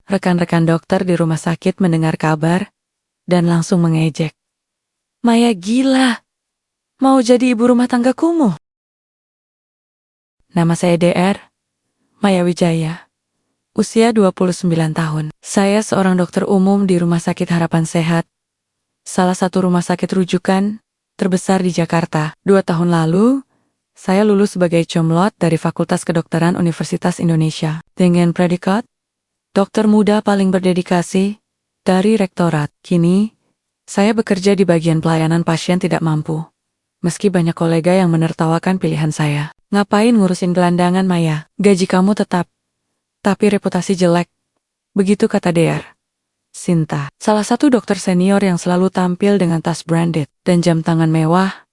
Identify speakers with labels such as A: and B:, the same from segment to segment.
A: Rekan-rekan dokter di rumah sakit mendengar kabar dan langsung mengejek. Maya gila, mau jadi ibu rumah tangga kumuh. Nama saya DR, Maya Wijaya, usia 29 tahun. Saya seorang dokter umum di Rumah Sakit Harapan Sehat, salah satu rumah sakit rujukan terbesar di Jakarta. 2 tahun lalu, saya lulus sebagai comlot dari Fakultas Kedokteran Universitas Indonesia dengan predikat dokter muda paling berdedikasi dari rektorat. Kini, saya bekerja di bagian pelayanan pasien tidak mampu. Meski banyak kolega yang menertawakan pilihan saya. Ngapain ngurusin gelandangan, Maya? Gaji kamu tetap, tapi reputasi jelek. Begitu kata DR. Sinta, salah satu dokter senior yang selalu tampil dengan tas branded dan jam tangan mewah.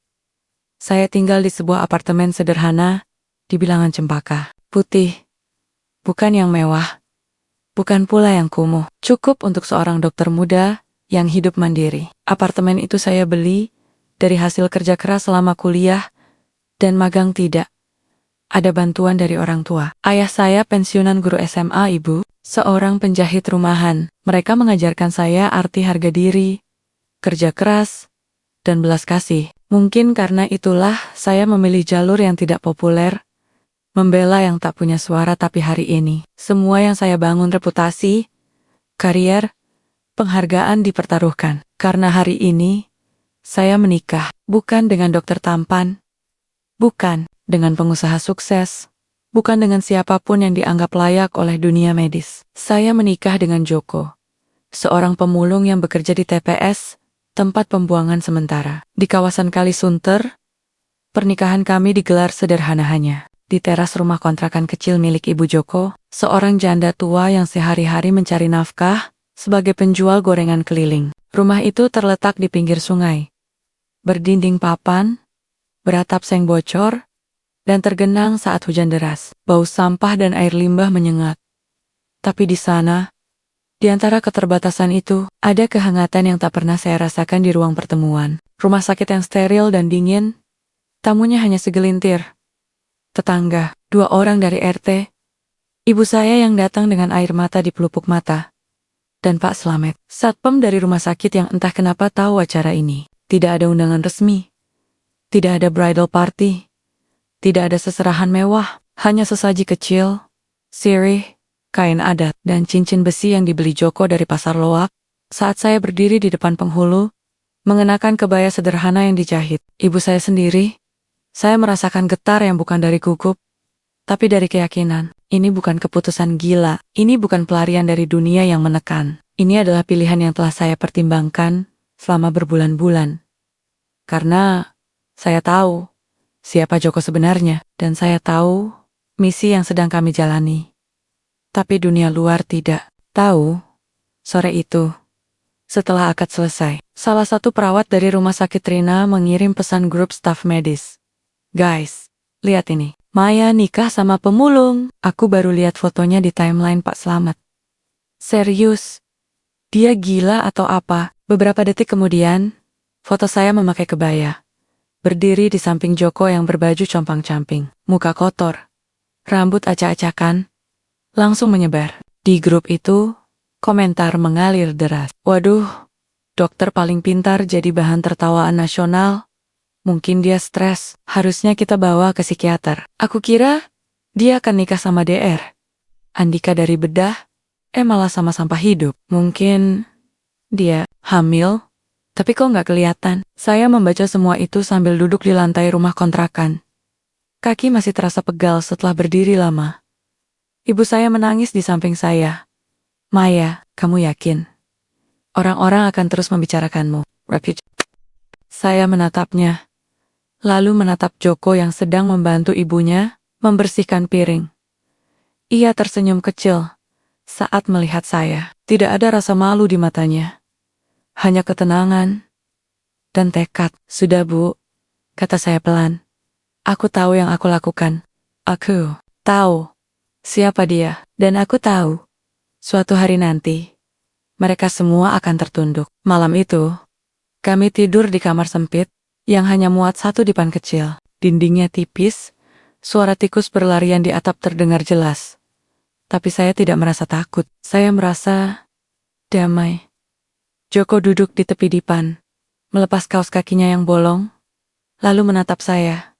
A: Saya tinggal di sebuah apartemen sederhana di bilangan Cempaka. Putih, bukan yang mewah. Bukan pula yang kumuh, cukup untuk seorang dokter muda yang hidup mandiri. Apartemen itu saya beli dari hasil kerja keras selama kuliah dan magang tidak. Ada bantuan dari orang tua. Ayah saya pensiunan guru SMA, ibu, seorang penjahit rumahan. Mereka mengajarkan saya arti harga diri, kerja keras, dan belas kasih. Mungkin karena itulah saya memilih jalur yang tidak populer, membela yang tak punya suara, tapi hari ini, semua yang saya bangun, reputasi, karier, penghargaan dipertaruhkan. Karena hari ini, saya menikah, bukan dengan dokter tampan, bukan dengan pengusaha sukses, bukan dengan siapapun yang dianggap layak oleh dunia medis. Saya menikah dengan Joko, seorang pemulung yang bekerja di TPS, tempat pembuangan sementara. Di kawasan Kalisunter, pernikahan kami digelar sederhana hanya di teras rumah kontrakan kecil milik Ibu Joko, seorang janda tua yang sehari-hari mencari nafkah sebagai penjual gorengan keliling. Rumah itu terletak di pinggir sungai, berdinding papan, beratap seng bocor, dan tergenang saat hujan deras. Bau sampah dan air limbah menyengat. Tapi di sana, di antara keterbatasan itu, ada kehangatan yang tak pernah saya rasakan di ruang pertemuan. Rumah sakit yang steril dan dingin, tamunya hanya segelintir. Tetangga, 2 orang dari RT, ibu saya yang datang dengan air mata di pelupuk mata, dan Pak Slamet, satpam dari rumah sakit yang entah kenapa tahu acara ini. Tidak ada undangan resmi, tidak ada bridal party, tidak ada seserahan mewah, hanya sesaji kecil, sirih, kain adat, dan cincin besi yang dibeli Joko dari pasar loak. Saat saya berdiri di depan penghulu, mengenakan kebaya sederhana yang dijahit ibu saya sendiri, saya merasakan getar yang bukan dari gugup, tapi dari keyakinan. Ini bukan keputusan gila, ini bukan pelarian dari dunia yang menekan. Ini adalah pilihan yang telah saya pertimbangkan selama berbulan-bulan. Karena saya tahu siapa Joko sebenarnya, dan saya tahu misi yang sedang kami jalani. Tapi dunia luar tidak tahu. Sore itu, setelah akad selesai, salah satu perawat dari rumah sakit Trina mengirim pesan grup staf medis. Guys, lihat ini. Maya nikah sama pemulung. Aku baru lihat fotonya di timeline Pak Slamet. Serius? Dia gila atau apa? Beberapa detik kemudian, foto saya memakai kebaya. Berdiri di samping Joko yang berbaju compang-camping. Muka kotor. Rambut acak-acakan. Langsung menyebar. Di grup itu, komentar mengalir deras. Waduh, dokter paling pintar jadi bahan tertawaan nasional. Mungkin dia stres, harusnya kita bawa ke psikiater. Aku kira dia akan nikah sama DR. Andika dari bedah, malah sama sampah hidup. Mungkin dia hamil, tapi kok nggak kelihatan. Saya membaca semua itu sambil duduk di lantai rumah kontrakan. Kaki masih terasa pegal setelah berdiri lama. Ibu saya menangis di samping saya. Maya, kamu yakin? Orang-orang akan terus membicarakanmu. Saya menatapnya. Lalu menatap Joko yang sedang membantu ibunya membersihkan piring. Ia tersenyum kecil saat melihat saya. Tidak ada rasa malu di matanya. Hanya ketenangan dan tekad. Sudah, Bu, kata saya pelan. Aku tahu yang aku lakukan. Aku tahu siapa dia. Dan aku tahu, suatu hari nanti, mereka semua akan tertunduk. Malam itu, kami tidur di kamar sempit, yang hanya muat satu dipan kecil. Dindingnya tipis, suara tikus berlarian di atap terdengar jelas. Tapi saya tidak merasa takut. Saya merasa damai. Joko duduk di tepi dipan, melepas kaos kakinya yang bolong, lalu menatap saya.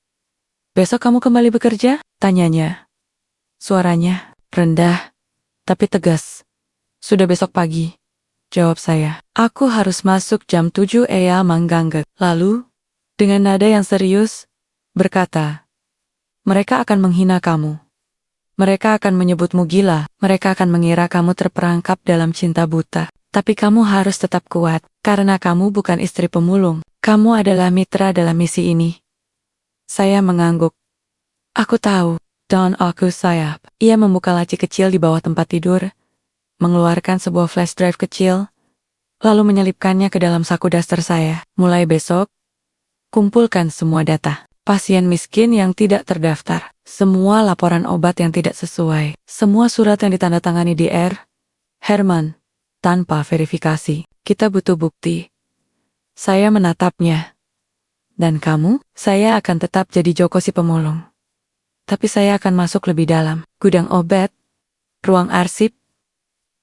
A: "Besok kamu kembali bekerja?" tanyanya. Suaranya rendah, tapi tegas. "Sudah besok pagi," jawab saya. "Aku harus masuk jam 7 manggangge." Lalu, dengan nada yang serius, berkata, "Mereka akan menghina kamu. Mereka akan menyebutmu gila. Mereka akan mengira kamu terperangkap dalam cinta buta. Tapi kamu harus tetap kuat, karena kamu bukan istri pemulung. Kamu adalah mitra dalam misi ini." Saya mengangguk. "Aku tahu, Don aku sayap." Ia membuka laci kecil di bawah tempat tidur, mengeluarkan sebuah flash drive kecil, lalu menyelipkannya ke dalam saku daster saya. "Mulai besok, kumpulkan semua data. Pasien miskin yang tidak terdaftar, semua laporan obat yang tidak sesuai, semua surat yang ditandatangani Dr. Herman, tanpa verifikasi. Kita butuh bukti." Saya menatapnya. "Dan kamu?" "Saya akan tetap jadi Joko si pemulung. Tapi saya akan masuk lebih dalam. Gudang obat, ruang arsip,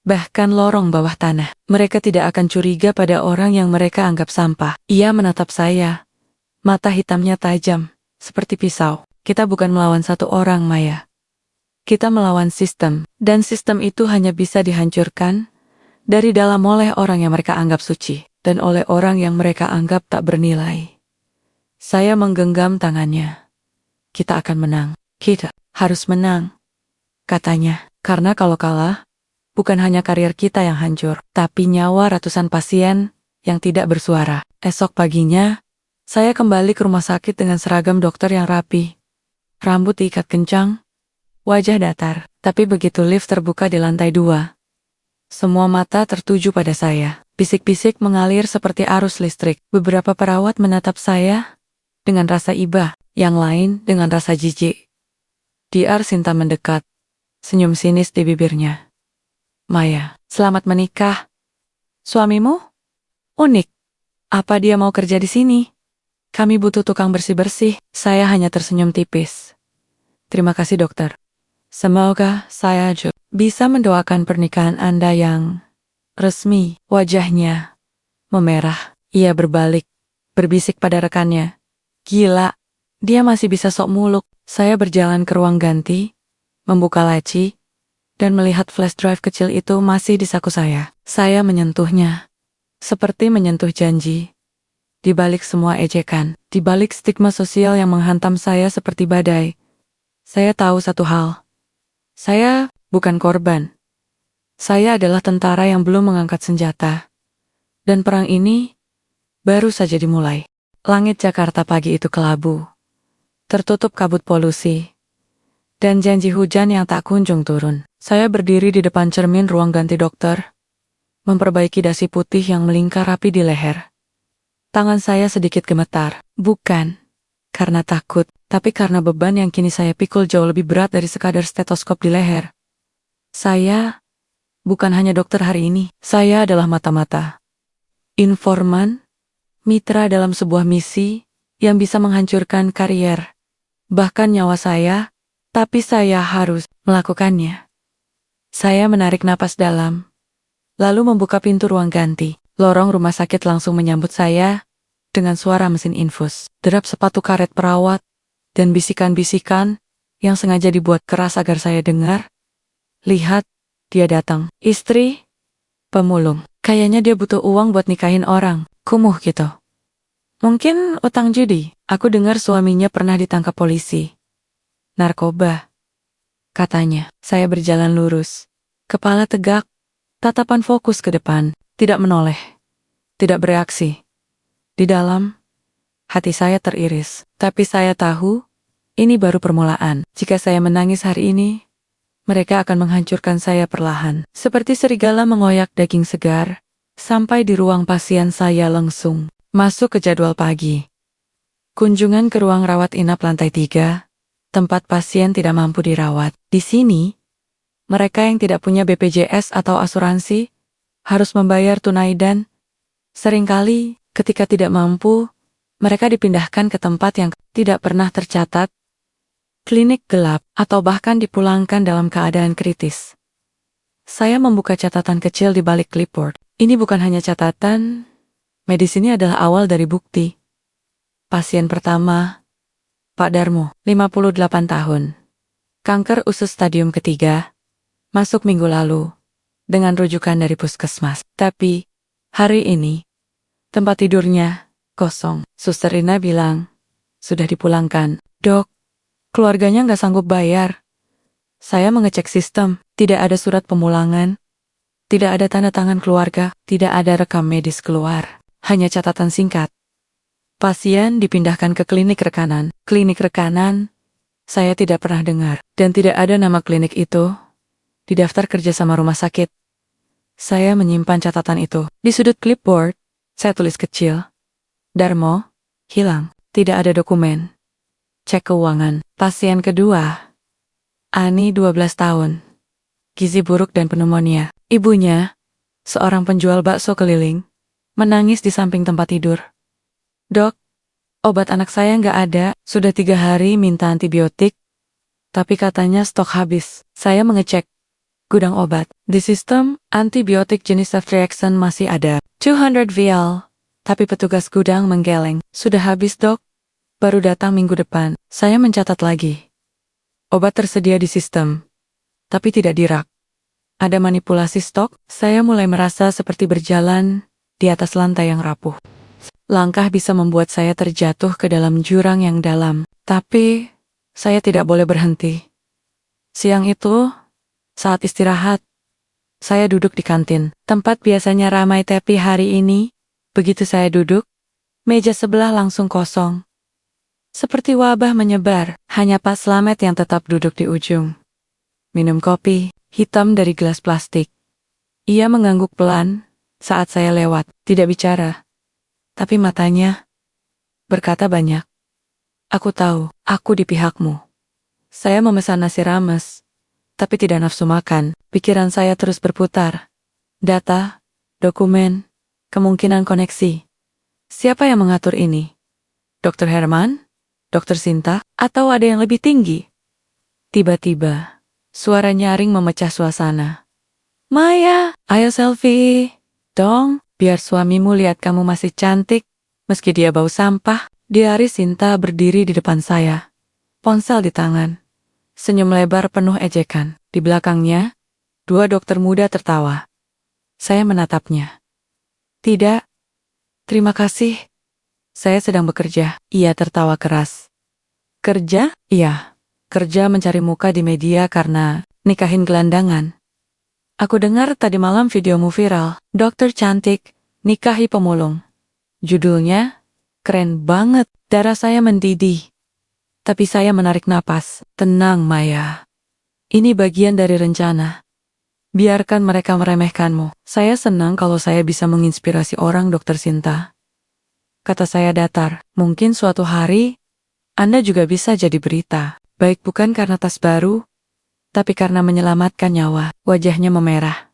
A: bahkan lorong bawah tanah. Mereka tidak akan curiga pada orang yang mereka anggap sampah." Ia menatap saya. Mata hitamnya tajam, seperti pisau. "Kita bukan melawan satu orang, Maya. Kita melawan sistem. Dan sistem itu hanya bisa dihancurkan dari dalam oleh orang yang mereka anggap suci, dan oleh orang yang mereka anggap tak bernilai." Saya menggenggam tangannya. "Kita akan menang. Kita harus menang," katanya. "Karena kalau kalah, bukan hanya karier kita yang hancur, tapi nyawa ratusan pasien yang tidak bersuara." Esok paginya, saya kembali ke rumah sakit dengan seragam dokter yang rapi. Rambut diikat kencang, wajah datar. Tapi begitu lift terbuka di lantai 2, semua mata tertuju pada saya. Bisik-bisik mengalir seperti arus listrik. Beberapa perawat menatap saya dengan rasa iba, yang lain dengan rasa jijik. Dr. Sinta mendekat, senyum sinis di bibirnya. "Maya, selamat menikah. Suamimu? Unik. Apa dia mau kerja di sini? Kami butuh tukang bersih-bersih." Saya hanya tersenyum tipis. "Terima kasih dokter. Semoga saya juga bisa mendoakan pernikahan Anda yang resmi." Wajahnya memerah. Ia berbalik, berbisik pada rekannya. "Gila, dia masih bisa sok muluk." Saya berjalan ke ruang ganti, membuka laci, dan melihat flash drive kecil itu masih di saku saya. Saya menyentuhnya, seperti menyentuh janji. Di balik semua ejekan, di balik stigma sosial yang menghantam saya seperti badai, saya tahu satu hal. Saya bukan korban. Saya adalah tentara yang belum mengangkat senjata. Dan perang ini baru saja dimulai. Langit Jakarta pagi itu kelabu, tertutup kabut polusi, dan janji hujan yang tak kunjung turun. Saya berdiri di depan cermin ruang ganti dokter, memperbaiki dasi putih yang melingkar rapi di leher. Tangan saya sedikit gemetar, bukan karena takut, tapi karena beban yang kini saya pikul jauh lebih berat dari sekadar stetoskop di leher. Saya bukan hanya dokter hari ini, saya adalah mata-mata, informan, mitra dalam sebuah misi yang bisa menghancurkan karier, bahkan nyawa saya, tapi saya harus melakukannya. Saya menarik napas dalam, lalu membuka pintu ruang ganti. Lorong rumah sakit langsung menyambut saya dengan suara mesin infus, derap sepatu karet perawat, dan bisikan-bisikan yang sengaja dibuat keras agar saya dengar. "Lihat, dia datang. Istri pemulung. Kayaknya dia butuh uang buat nikahin orang." Kumuh gitu. "Mungkin utang judi." Aku dengar suaminya pernah ditangkap polisi. "Narkoba," katanya. Saya berjalan lurus, kepala tegak, tatapan fokus ke depan, tidak menoleh, tidak bereaksi. Di dalam, hati saya teriris. Tapi saya tahu, ini baru permulaan. Jika saya menangis hari ini, mereka akan menghancurkan saya perlahan. Seperti serigala mengoyak daging segar, sampai di ruang pasien saya langsung masuk ke jadwal pagi. Kunjungan ke ruang rawat inap lantai 3, tempat pasien tidak mampu dirawat. Di sini, mereka yang tidak punya BPJS atau asuransi harus membayar tunai dan seringkali ketika tidak mampu, mereka dipindahkan ke tempat yang tidak pernah tercatat, klinik gelap, atau bahkan dipulangkan dalam keadaan kritis. Saya membuka catatan kecil di balik clipboard. Ini bukan hanya catatan, medis ini adalah awal dari bukti. Pasien pertama, Pak Darmo, 58 tahun. Kanker usus stadium ketiga, masuk minggu lalu, dengan rujukan dari puskesmas. Tapi, hari ini, tempat tidurnya kosong. Suster Rina bilang, sudah dipulangkan. Dok, keluarganya nggak sanggup bayar. Saya mengecek sistem, tidak ada surat pemulangan, tidak ada tanda tangan keluarga, tidak ada rekam medis keluar, hanya catatan singkat. Pasien dipindahkan ke klinik rekanan. Klinik rekanan, saya tidak pernah dengar, dan tidak ada nama klinik itu di daftar kerja sama rumah sakit. Saya menyimpan catatan itu. Di sudut clipboard, saya tulis kecil, Darmo, hilang, tidak ada dokumen. Cek keuangan. Pasien kedua, Ani 12 tahun. Gizi buruk dan pneumonia. Ibunya, seorang penjual bakso keliling, menangis di samping tempat tidur. Dok, obat anak saya nggak ada, sudah 3 hari minta antibiotik, tapi katanya stok habis. Saya mengecek gudang obat. Di sistem, antibiotik jenis ceftriaxone masih ada. 200 vial, tapi petugas gudang menggeleng. Sudah habis dok, baru datang minggu depan. Saya mencatat lagi. Obat tersedia di sistem, tapi tidak di rak. Ada manipulasi stok, saya mulai merasa seperti berjalan di atas lantai yang rapuh. Langkah bisa membuat saya terjatuh ke dalam jurang yang dalam, tapi saya tidak boleh berhenti. Siang itu, saat istirahat, saya duduk di kantin. Tempat biasanya ramai tapi hari ini, begitu saya duduk, meja sebelah langsung kosong. Seperti wabah menyebar, hanya Pak Slamet yang tetap duduk di ujung. Minum kopi, hitam dari gelas plastik. Ia mengangguk pelan saat saya lewat, tidak bicara. Tapi matanya berkata banyak. Aku tahu, aku di pihakmu. Saya memesan nasi rames, tapi tidak nafsu makan. Pikiran saya terus berputar. Data, dokumen, kemungkinan koneksi. Siapa yang mengatur ini? Dr. Herman? Dr. Sinta? Atau ada yang lebih tinggi? Tiba-tiba, suara nyaring memecah suasana. Maya, ayo selfie. Dong, biar suamimu lihat kamu masih cantik, meski dia bau sampah. Diari Sinta berdiri di depan saya. Ponsel di tangan. Senyum lebar penuh ejekan. Di belakangnya, 2 dokter muda tertawa. Saya menatapnya. Tidak. Terima kasih. Saya sedang bekerja. Ia tertawa keras. Kerja? Iya. Kerja mencari muka di media karena nikahin gelandangan. Aku dengar tadi malam videomu viral. Dokter cantik, nikahi pemulung. Judulnya, keren banget. Darah saya mendidih. Tapi saya menarik napas. Tenang, Maya. Ini bagian dari rencana. Biarkan mereka meremehkanmu. Saya senang kalau saya bisa menginspirasi orang, Dr. Sinta. Kata saya datar. Mungkin suatu hari, Anda juga bisa jadi berita. Baik bukan karena tas baru, tapi karena menyelamatkan nyawa. Wajahnya memerah.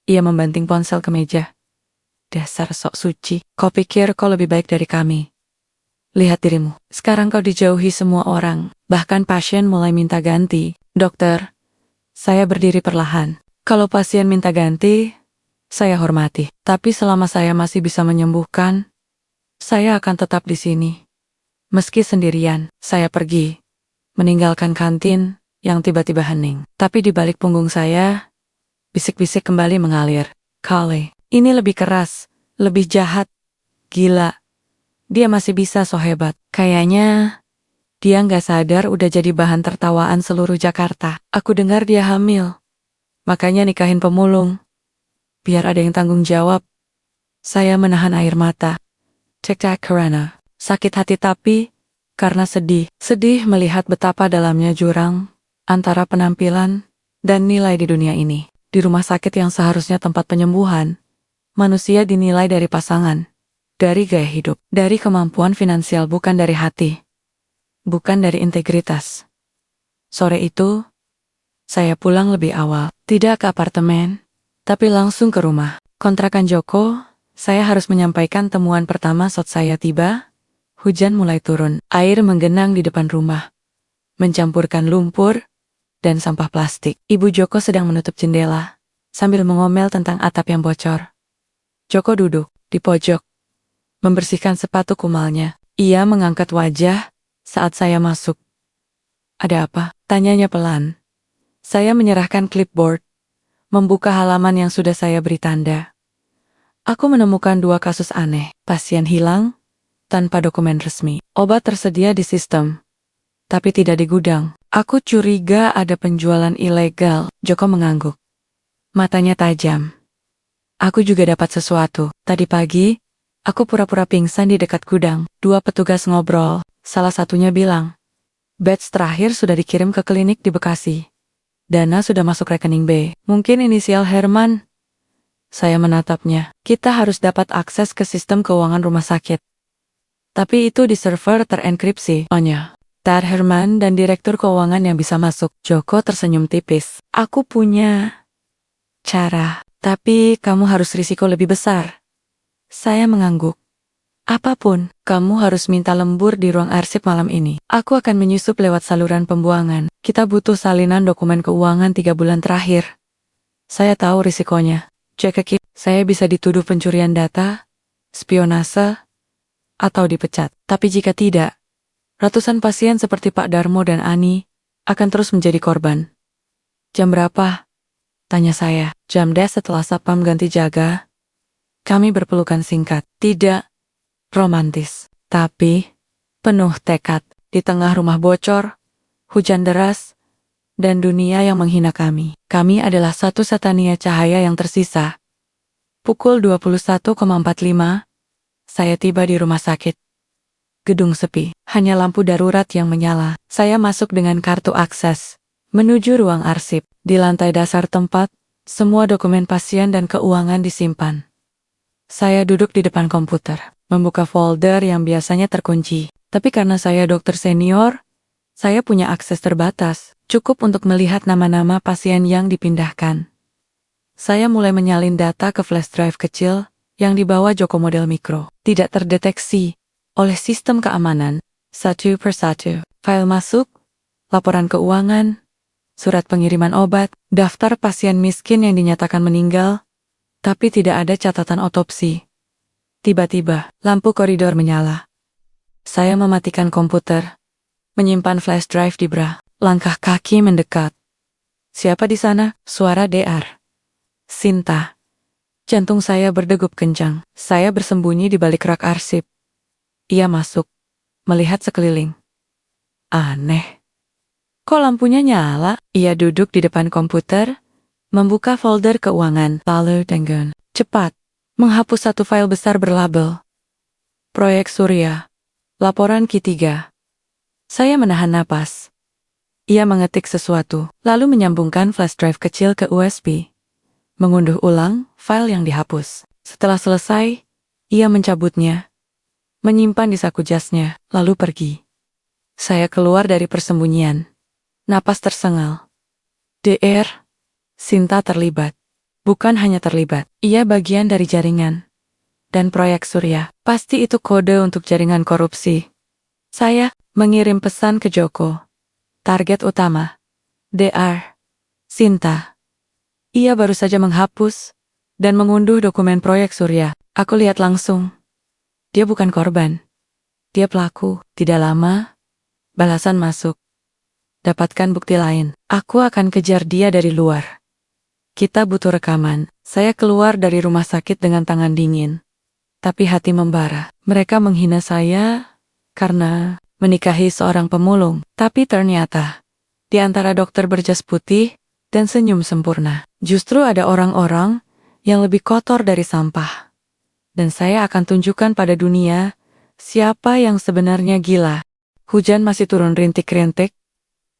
A: Ia membanting ponsel ke meja. Dasar sok suci. Kau pikir kau lebih baik dari kami. Lihat dirimu. Sekarang kau dijauhi semua orang. Bahkan pasien mulai minta ganti. Dokter, saya berdiri perlahan. Kalau pasien minta ganti, saya hormati. Tapi selama saya masih bisa menyembuhkan, saya akan tetap di sini. Meski sendirian, saya pergi. Meninggalkan kantin yang tiba-tiba hening. Tapi di balik punggung saya, bisik-bisik kembali mengalir. Kale, ini lebih keras, lebih jahat. Gila. Dia masih bisa so hebat. Kayaknya dia nggak sadar udah jadi bahan tertawaan seluruh Jakarta. Aku dengar dia hamil. Makanya nikahin pemulung. Biar ada yang tanggung jawab. Saya menahan air mata. Cek-cek karena sakit hati tapi karena sedih. Sedih melihat betapa dalamnya jurang antara penampilan dan nilai di dunia ini. Di rumah sakit yang seharusnya tempat penyembuhan, manusia dinilai dari pasangan. Dari gaya hidup, dari kemampuan finansial bukan dari hati. Bukan dari integritas. Sore itu, saya pulang lebih awal. Tidak ke apartemen, tapi langsung ke rumah. Kontrakan Joko, saya harus menyampaikan temuan pertama saat saya tiba. Hujan mulai turun, air menggenang di depan rumah. Mencampurkan lumpur dan sampah plastik. Ibu Joko sedang menutup jendela. sambil mengomel tentang atap yang bocor. Joko duduk di pojok, membersihkan sepatu kumalnya. Ia mengangkat wajah saat saya masuk. Ada apa? Tanyanya pelan. Saya menyerahkan clipboard, membuka halaman yang sudah saya beri tanda. Aku menemukan 2 kasus aneh. Pasien hilang tanpa dokumen resmi. Obat tersedia di sistem, tapi tidak di gudang. Aku curiga ada penjualan ilegal. Joko mengangguk. Matanya tajam. Aku juga dapat sesuatu. Tadi pagi, aku pura-pura pingsan di dekat gudang. 2 petugas ngobrol. Salah satunya bilang, batch terakhir sudah dikirim ke klinik di Bekasi. Dana sudah masuk rekening B. Mungkin inisial Herman. Saya menatapnya. Kita harus dapat akses ke sistem keuangan rumah sakit. Tapi itu di server terenkripsi. Ohnya, Tar Herman dan direktur keuangan yang bisa masuk. Joko tersenyum tipis. Aku punya cara, tapi kamu harus risiko lebih besar. Saya mengangguk. Apapun, kamu harus minta lembur di ruang arsip malam ini. Aku akan menyusup lewat saluran pembuangan. Kita butuh salinan dokumen keuangan 3 bulan terakhir. Saya tahu risikonya. Cekekip, saya bisa dituduh pencurian data, spionase, atau dipecat. Tapi jika tidak, ratusan pasien seperti Pak Darmo dan Ani akan terus menjadi korban. Jam berapa? Tanya saya. Jam 10 setelah Satpam ganti jaga. Kami berpelukan singkat. Tidak romantis, tapi penuh tekad. Di tengah rumah bocor, hujan deras, dan dunia yang menghina kami. Kami adalah satu-satunya cahaya yang tersisa. Pukul 21.45, saya tiba di rumah sakit. Gedung sepi, hanya lampu darurat yang menyala. Saya masuk dengan kartu akses, menuju ruang arsip. Di lantai dasar tempat, semua dokumen pasien dan keuangan disimpan. Saya duduk di depan komputer, membuka folder yang biasanya terkunci. Tapi karena saya dokter senior, saya punya akses terbatas, cukup untuk melihat nama-nama pasien yang dipindahkan. Saya mulai menyalin data ke flash drive kecil yang dibawa Joko model mikro. Tidak terdeteksi oleh sistem keamanan. Satu persatu, file masuk, laporan keuangan, surat pengiriman obat, daftar pasien miskin yang dinyatakan meninggal, tapi tidak ada catatan otopsi. Tiba-tiba, lampu koridor menyala. Saya mematikan komputer, menyimpan flash drive di bra. Langkah kaki mendekat. Siapa di sana? Suara DR. Sinta. Jantung saya berdegup kencang. Saya bersembunyi di balik rak arsip. Ia masuk, melihat sekeliling. Aneh. Kok lampunya nyala? Ia duduk di depan komputer, membuka folder keuangan. Lalu dengan cepat, menghapus satu file besar berlabel Proyek Surya. Laporan Q3. Saya menahan napas. Ia mengetik sesuatu, lalu menyambungkan flash drive kecil ke USB. Mengunduh ulang file yang dihapus. Setelah selesai, ia mencabutnya, menyimpan di saku jasnya, lalu pergi. Saya keluar dari persembunyian. Napas tersengal. DR. Sinta terlibat. Bukan hanya terlibat, ia bagian dari jaringan. Dan proyek Surya, pasti itu kode untuk jaringan korupsi. Saya mengirim pesan ke Joko. Target utama. DR. Sinta. Ia baru saja menghapus dan mengunduh dokumen proyek Surya. Aku lihat langsung. Dia bukan korban. Dia pelaku. Tidak lama, balasan masuk. Dapatkan bukti lain. Aku akan kejar dia dari luar. Kita butuh rekaman. Saya keluar dari rumah sakit dengan tangan dingin. Tapi hati membara. Mereka menghina saya karena menikahi seorang pemulung. Tapi ternyata, di antara dokter berjas putih dan senyum sempurna, justru ada orang-orang yang lebih kotor dari sampah. Dan saya akan tunjukkan pada dunia siapa yang sebenarnya gila. Hujan masih turun rintik-rintik.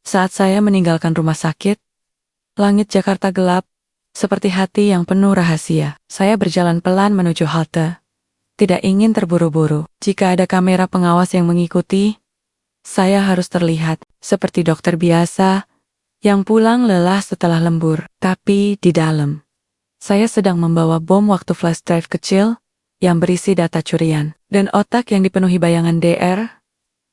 A: Saat saya meninggalkan rumah sakit, langit Jakarta gelap, seperti hati yang penuh rahasia. Saya berjalan pelan menuju halte. Tidak ingin terburu-buru. Jika ada kamera pengawas yang mengikuti, saya harus terlihat seperti dokter biasa yang pulang lelah setelah lembur. Tapi di dalam, saya sedang membawa bom waktu flash drive kecil yang berisi data curian. Dan otak yang dipenuhi bayangan DR.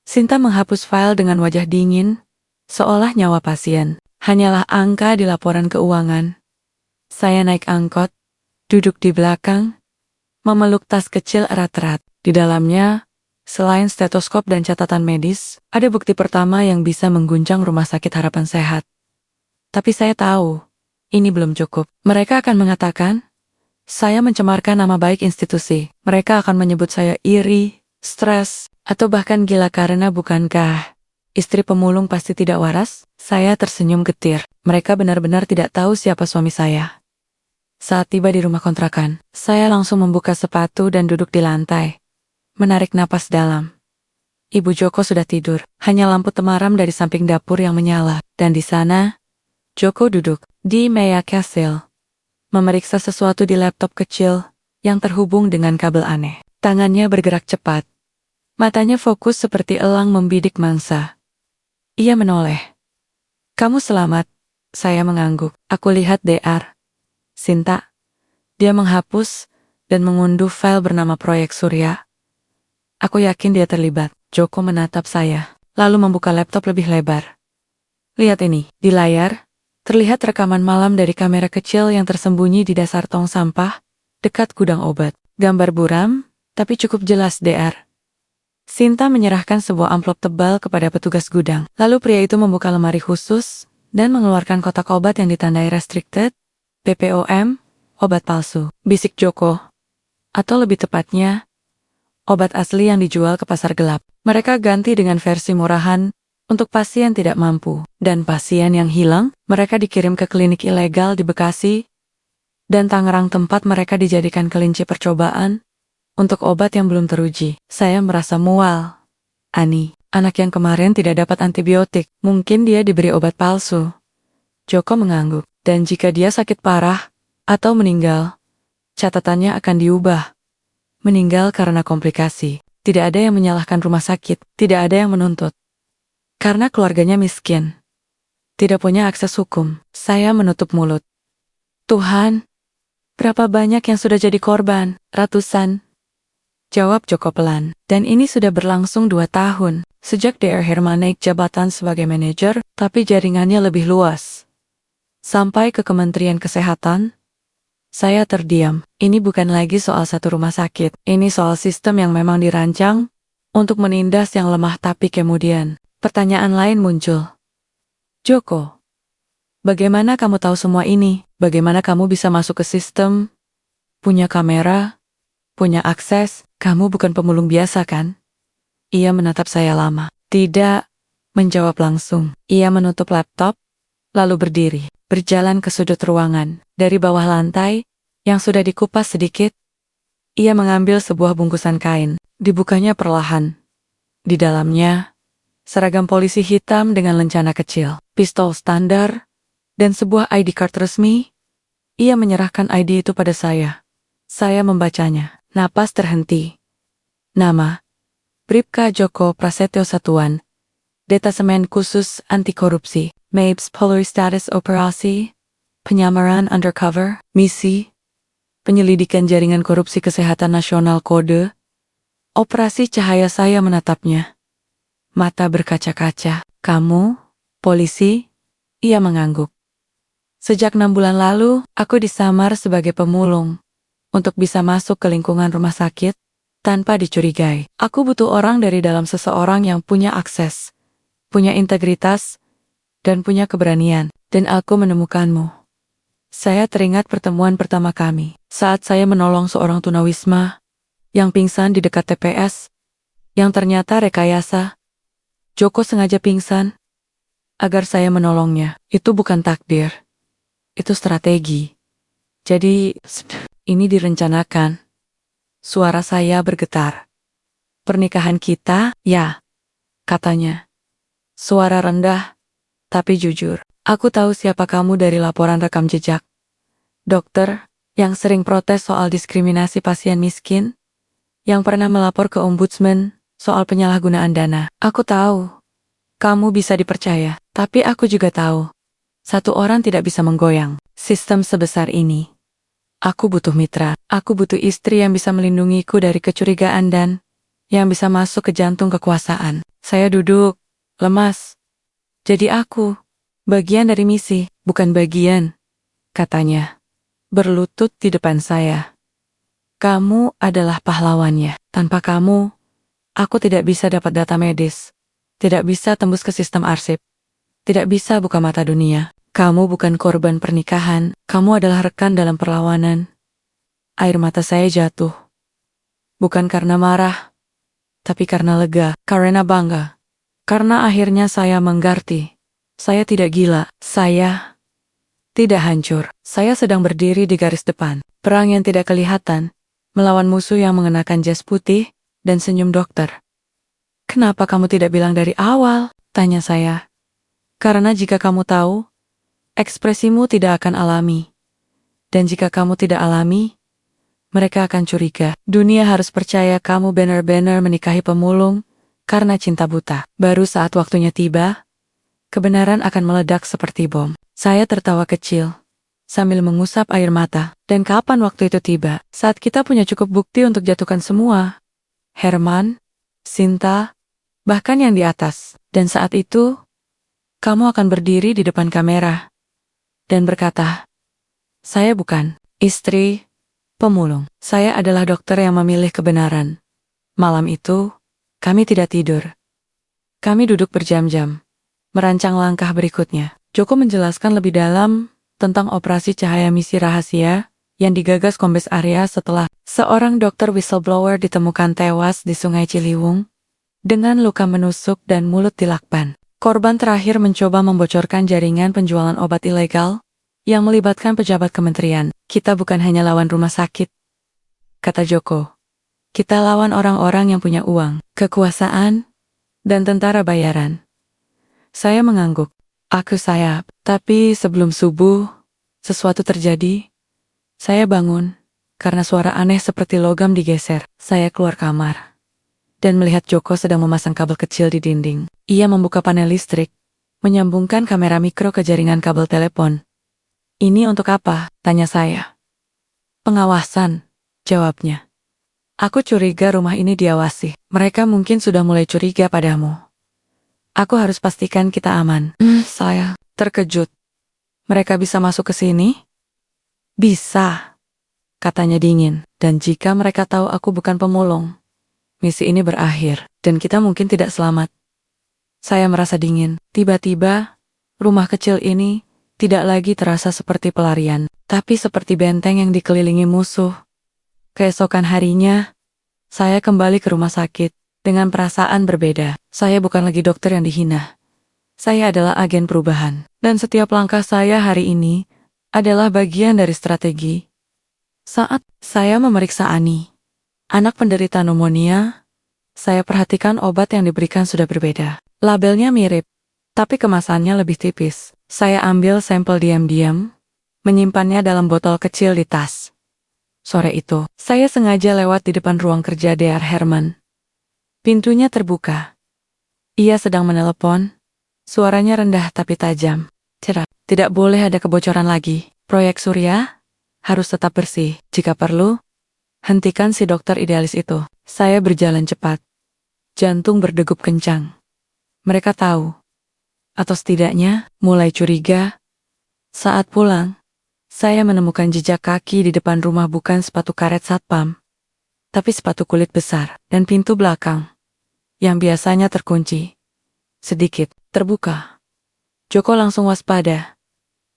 A: Sinta menghapus file dengan wajah dingin, seolah nyawa pasien hanyalah angka di laporan keuangan. Saya naik angkot, duduk di belakang, memeluk tas kecil erat-erat. Di dalamnya, selain stetoskop dan catatan medis, ada bukti pertama yang bisa mengguncang Rumah Sakit Harapan Sehat. Tapi saya tahu, ini belum cukup. Mereka akan mengatakan, saya mencemarkan nama baik institusi. Mereka akan menyebut saya iri, stres, atau bahkan gila karena bukankah istri pemulung pasti tidak waras? Saya tersenyum getir. Mereka benar-benar tidak tahu siapa suami saya. Saat tiba di rumah kontrakan, saya langsung membuka sepatu dan duduk di lantai. Menarik napas dalam. Ibu Joko sudah tidur, hanya lampu temaram dari samping dapur yang menyala. Dan di sana, Joko duduk di meja kastil, memeriksa sesuatu di laptop kecil yang terhubung dengan kabel aneh. Tangannya bergerak cepat. Matanya fokus seperti elang membidik mangsa. Ia menoleh. Kamu selamat? Saya mengangguk. Aku lihat DR. Sinta. Dia menghapus dan mengunduh file bernama Proyek Surya. Aku yakin dia terlibat. Joko menatap saya, lalu membuka laptop lebih lebar. Lihat ini. Di layar, terlihat rekaman malam dari kamera kecil yang tersembunyi di dasar tong sampah, dekat gudang obat. Gambar buram, tapi cukup jelas DR. Sinta menyerahkan sebuah amplop tebal kepada petugas gudang. Lalu pria itu membuka lemari khusus dan mengeluarkan kotak obat yang ditandai restricted, BPOM, obat palsu, bisik Joko. Atau lebih tepatnya, obat asli yang dijual ke pasar gelap. Mereka ganti dengan versi murahan untuk pasien tidak mampu. Dan pasien yang hilang, mereka dikirim ke klinik ilegal di Bekasi dan Tangerang tempat mereka dijadikan kelinci percobaan untuk obat yang belum teruji. Saya merasa mual. Ani, anak yang kemarin tidak dapat antibiotik, mungkin dia diberi obat palsu. Joko mengangguk. Dan jika dia sakit parah atau meninggal, catatannya akan diubah. Meninggal karena komplikasi. Tidak ada yang menyalahkan rumah sakit, tidak ada yang menuntut. Karena keluarganya miskin. Tidak punya akses hukum. Saya menutup mulut. Tuhan, berapa banyak yang sudah jadi korban? Ratusan. Jawab Joko pelan. Dan ini sudah berlangsung 2 tahun. Sejak DR Herman naik jabatan sebagai manajer, tapi jaringannya lebih luas. Sampai ke Kementerian Kesehatan, saya terdiam. Ini bukan lagi soal satu rumah sakit. Ini soal sistem yang memang dirancang untuk menindas yang lemah, tapi kemudian pertanyaan lain muncul. Joko, bagaimana kamu tahu semua ini? Bagaimana kamu bisa masuk ke sistem? Punya kamera? Punya akses? Kamu bukan pemulung biasa kan? Ia menatap saya lama. Tidak menjawab langsung. Ia menutup laptop, lalu berdiri. Berjalan ke sudut ruangan. Dari bawah lantai, yang sudah dikupas sedikit, ia mengambil sebuah bungkusan kain. Dibukanya perlahan. Di dalamnya, seragam polisi hitam dengan lencana kecil, pistol standar, dan sebuah ID card resmi. Ia menyerahkan ID itu pada saya. Saya membacanya. Napas terhenti. Nama, Bribka Joko Prasetyo Satuan, Detasemen Khusus Anti Korupsi, Mabes Polri Status Operasi, Penyamaran Undercover, Misi, Penyelidikan Jaringan Korupsi Kesehatan Nasional Kode, Operasi Cahaya. Saya menatapnya. Mata berkaca-kaca. Kamu, polisi? Ia mengangguk. Sejak 6 bulan lalu, aku disamar sebagai pemulung. Untuk bisa masuk ke lingkungan rumah sakit, tanpa dicurigai. Aku butuh orang dari dalam seseorang yang punya akses, punya integritas, dan punya keberanian. Dan aku menemukanmu. Saya teringat pertemuan pertama kami, saat saya menolong seorang tunawisma, yang pingsan di dekat TPS, yang ternyata rekayasa. Joko sengaja pingsan, agar saya menolongnya. Itu bukan takdir. Itu strategi. Jadi, ini direncanakan. Suara saya bergetar. Pernikahan kita, ya, katanya. Suara rendah, tapi jujur. Aku tahu siapa kamu dari laporan rekam jejak. Dokter, yang sering protes soal diskriminasi pasien miskin, yang pernah melapor ke ombudsman soal penyalahgunaan dana. Aku tahu, kamu bisa dipercaya. Tapi aku juga tahu, satu orang tidak bisa menggoyang sistem sebesar ini. Aku butuh mitra, aku butuh istri yang bisa melindungiku dari kecurigaan dan yang bisa masuk ke jantung kekuasaan. Saya duduk, lemas. Jadi aku, bagian dari misi, bukan bagian, katanya. berlutut di depan saya. Kamu adalah pahlawannya. Tanpa kamu, aku tidak bisa dapat data medis. Tidak bisa tembus ke sistem arsip. Tidak bisa buka mata dunia. Kamu bukan korban pernikahan. Kamu adalah rekan dalam perlawanan. Air mata saya jatuh. Bukan karena marah, tapi karena lega, karena bangga. Karena akhirnya saya mengerti. Saya tidak gila. Saya tidak hancur. Saya sedang berdiri di garis depan. Perang yang tidak kelihatan. Melawan musuh yang mengenakan jas putih dan senyum dokter. Kenapa kamu tidak bilang dari awal? Tanya saya. Karena jika kamu tahu, ekspresimu tidak akan alami. Dan jika kamu tidak alami, mereka akan curiga. Dunia harus percaya kamu benar-benar menikahi pemulung karena cinta buta. Baru saat waktunya tiba, kebenaran akan meledak seperti bom. Saya tertawa kecil, sambil mengusap air mata. Dan kapan waktu itu tiba? Saat kita punya cukup bukti untuk jatuhkan semua. Herman, Sinta, bahkan yang di atas. Dan saat itu, kamu akan berdiri di depan kamera dan berkata, saya bukan istri pemulung. Saya adalah dokter yang memilih kebenaran. Malam itu, kami tidak tidur. Kami duduk berjam-jam, merancang langkah berikutnya. Joko menjelaskan lebih dalam tentang operasi cahaya misi rahasia yang digagas Kombes Arya setelah seorang dokter whistleblower ditemukan tewas di Sungai Ciliwung dengan luka menusuk dan mulut dilakban. Korban terakhir mencoba membocorkan jaringan penjualan obat ilegal yang melibatkan pejabat kementerian. Kita bukan hanya lawan rumah sakit, kata Joko. Kita lawan orang-orang yang punya uang, kekuasaan, dan tentara bayaran. Saya mengangguk. Aku sayap. Tapi sebelum subuh, sesuatu terjadi. Saya bangun, karena suara aneh seperti logam digeser. Saya keluar kamar dan melihat Joko sedang memasang kabel kecil di dinding. Ia membuka panel listrik, menyambungkan kamera mikro ke jaringan kabel telepon. Ini untuk apa? Tanya saya. Pengawasan, jawabnya. Aku curiga rumah ini diawasi. Mereka mungkin sudah mulai curiga padamu. Aku harus pastikan kita aman. Saya terkejut. Mereka bisa masuk ke sini? Bisa, katanya dingin. Dan jika mereka tahu aku bukan pemulung, misi ini berakhir, dan kita mungkin tidak selamat. Saya merasa dingin. Tiba-tiba, rumah kecil ini tidak lagi terasa seperti pelarian, tapi seperti benteng yang dikelilingi musuh. Keesokan harinya, saya kembali ke rumah sakit dengan perasaan berbeda. Saya bukan lagi dokter yang dihina. Saya adalah agen perubahan, dan setiap langkah saya hari ini adalah bagian dari strategi. Saat saya memeriksa Ani, anak penderita pneumonia, saya perhatikan obat yang diberikan sudah berbeda. Labelnya mirip, tapi kemasannya lebih tipis. Saya ambil sampel diam-diam, menyimpannya dalam botol kecil di tas. Sore itu, saya sengaja lewat di depan ruang kerja Dr. Herman. Pintunya terbuka. Ia sedang menelepon. Suaranya rendah tapi tajam. Tidak boleh ada kebocoran lagi. Proyek Surya harus tetap bersih. Jika perlu, hentikan si dokter idealis itu. Saya berjalan cepat. Jantung berdegup kencang. Mereka tahu, atau setidaknya mulai curiga. Saat pulang, saya menemukan jejak kaki di depan rumah, bukan sepatu karet satpam, tapi sepatu kulit besar, dan pintu belakang yang biasanya terkunci sedikit terbuka. Joko langsung waspada.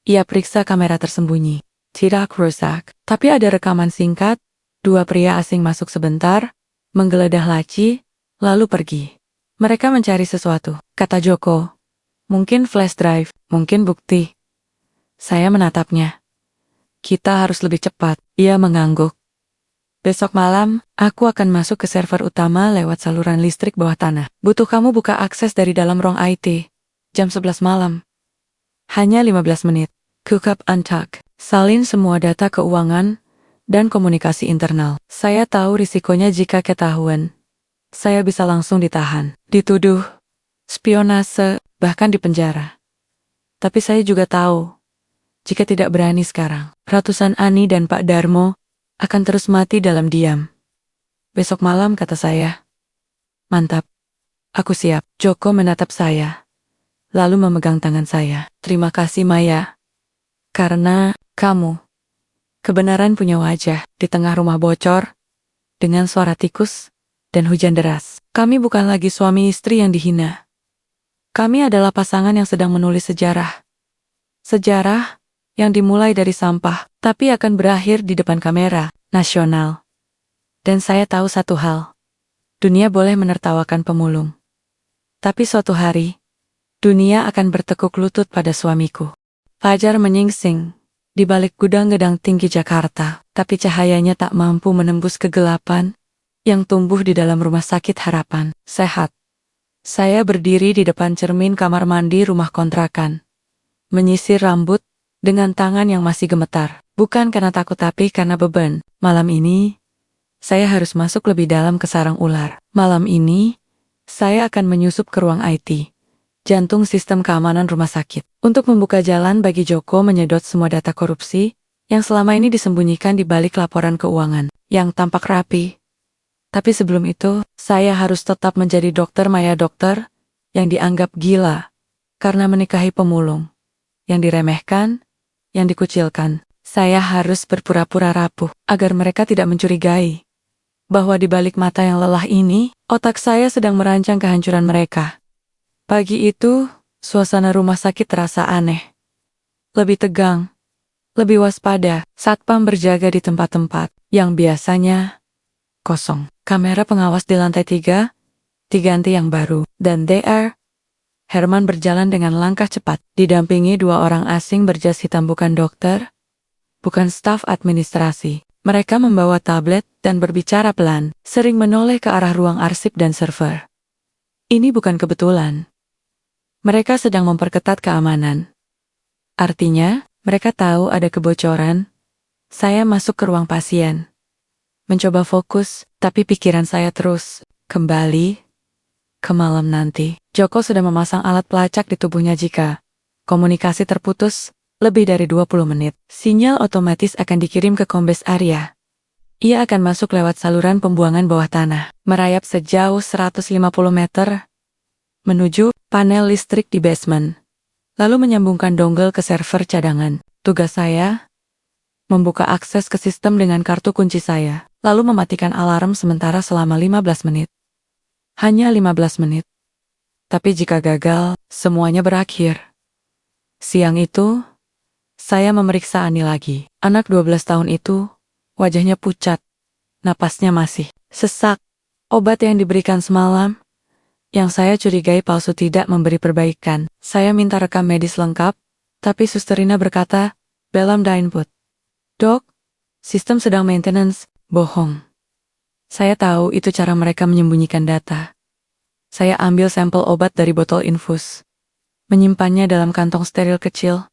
A: Ia periksa kamera tersembunyi. Tidak rusak, tapi ada rekaman singkat. Dua pria asing masuk sebentar, menggeledah laci, lalu pergi. Mereka mencari sesuatu, kata Joko. Mungkin flash drive, mungkin bukti. Saya menatapnya. Kita harus lebih cepat. Ia mengangguk. Besok malam, aku akan masuk ke server utama lewat saluran listrik bawah tanah. Butuh kamu buka akses dari dalam ruang IT. Jam 11 malam. Hanya 15 menit. Hookup untuck. Salin semua data keuangan dan komunikasi internal. Saya tahu risikonya jika ketahuan. Saya bisa langsung ditahan, dituduh spionase, bahkan dipenjara. Tapi saya juga tahu, jika tidak berani sekarang, ratusan Ani dan Pak Darmo akan terus mati dalam diam. Besok malam, kata saya. Mantap. Aku siap. Joko menatap saya, lalu memegang tangan saya. Terima kasih, Maya. Karena kamu Kebenaran punya wajah di tengah rumah bocor, dengan suara tikus dan hujan deras. Kami bukan lagi suami istri yang dihina. Kami adalah pasangan yang sedang menulis sejarah. Sejarah yang dimulai dari sampah, tapi akan berakhir di depan kamera nasional. Dan saya tahu satu hal. Dunia boleh menertawakan pemulung. Tapi suatu hari, dunia akan bertekuk lutut pada suamiku. Fajar menyingsing di balik gudang gedang tinggi Jakarta, tapi cahayanya tak mampu menembus kegelapan yang tumbuh di dalam rumah sakit harapan sehat. Saya berdiri di depan cermin kamar mandi rumah kontrakan, menyisir rambut dengan tangan yang masih gemetar. Bukan karena takut tapi karena beban. Malam ini, saya harus masuk lebih dalam ke sarang ular. Malam ini, saya akan menyusup ke ruang IT, jantung sistem keamanan rumah sakit, untuk membuka jalan bagi Joko menyedot semua data korupsi yang selama ini disembunyikan di balik laporan keuangan yang tampak rapi. Tapi sebelum itu, saya harus tetap menjadi dokter Maya, dokter yang dianggap gila karena menikahi pemulung, yang diremehkan, yang dikucilkan. Saya harus berpura-pura rapuh agar mereka tidak mencurigai bahwa di balik mata yang lelah ini, otak saya sedang merancang kehancuran mereka. Pagi itu, suasana rumah sakit terasa aneh. Lebih tegang, lebih waspada. Satpam berjaga di tempat-tempat yang biasanya kosong. Kamera pengawas di lantai 3, diganti yang baru. Dan DR, Herman berjalan dengan langkah cepat, didampingi 2 orang asing berjas hitam, bukan dokter, bukan staf administrasi. Mereka membawa tablet dan berbicara pelan, sering menoleh ke arah ruang arsip dan server. Ini bukan kebetulan. Mereka sedang memperketat keamanan. Artinya, mereka tahu ada kebocoran. Saya masuk ke ruang pasien. Mencoba fokus, tapi pikiran saya terus kembali ke malam nanti. Joko sudah memasang alat pelacak di tubuhnya jika komunikasi terputus lebih dari 20 menit. Sinyal otomatis akan dikirim ke Kombes Arya. Ia akan masuk lewat saluran pembuangan bawah tanah, merayap sejauh 150 meter, menuju panel listrik di basement, lalu menyambungkan dongle ke server cadangan. Tugas saya, membuka akses ke sistem dengan kartu kunci saya, lalu mematikan alarm sementara selama 15 menit. Hanya 15 menit. Tapi jika gagal, semuanya berakhir. Siang itu, saya memeriksa Ani lagi. Anak 12 tahun itu, wajahnya pucat, napasnya masih sesak. Obat yang diberikan semalam, yang saya curigai palsu, tidak memberi perbaikan. Saya minta rekam medis lengkap, tapi Susterina berkata, belum ada input. Dok, sistem sedang maintenance. Bohong. Saya tahu itu cara mereka menyembunyikan data. Saya ambil sampel obat dari botol infus, menyimpannya dalam kantong steril kecil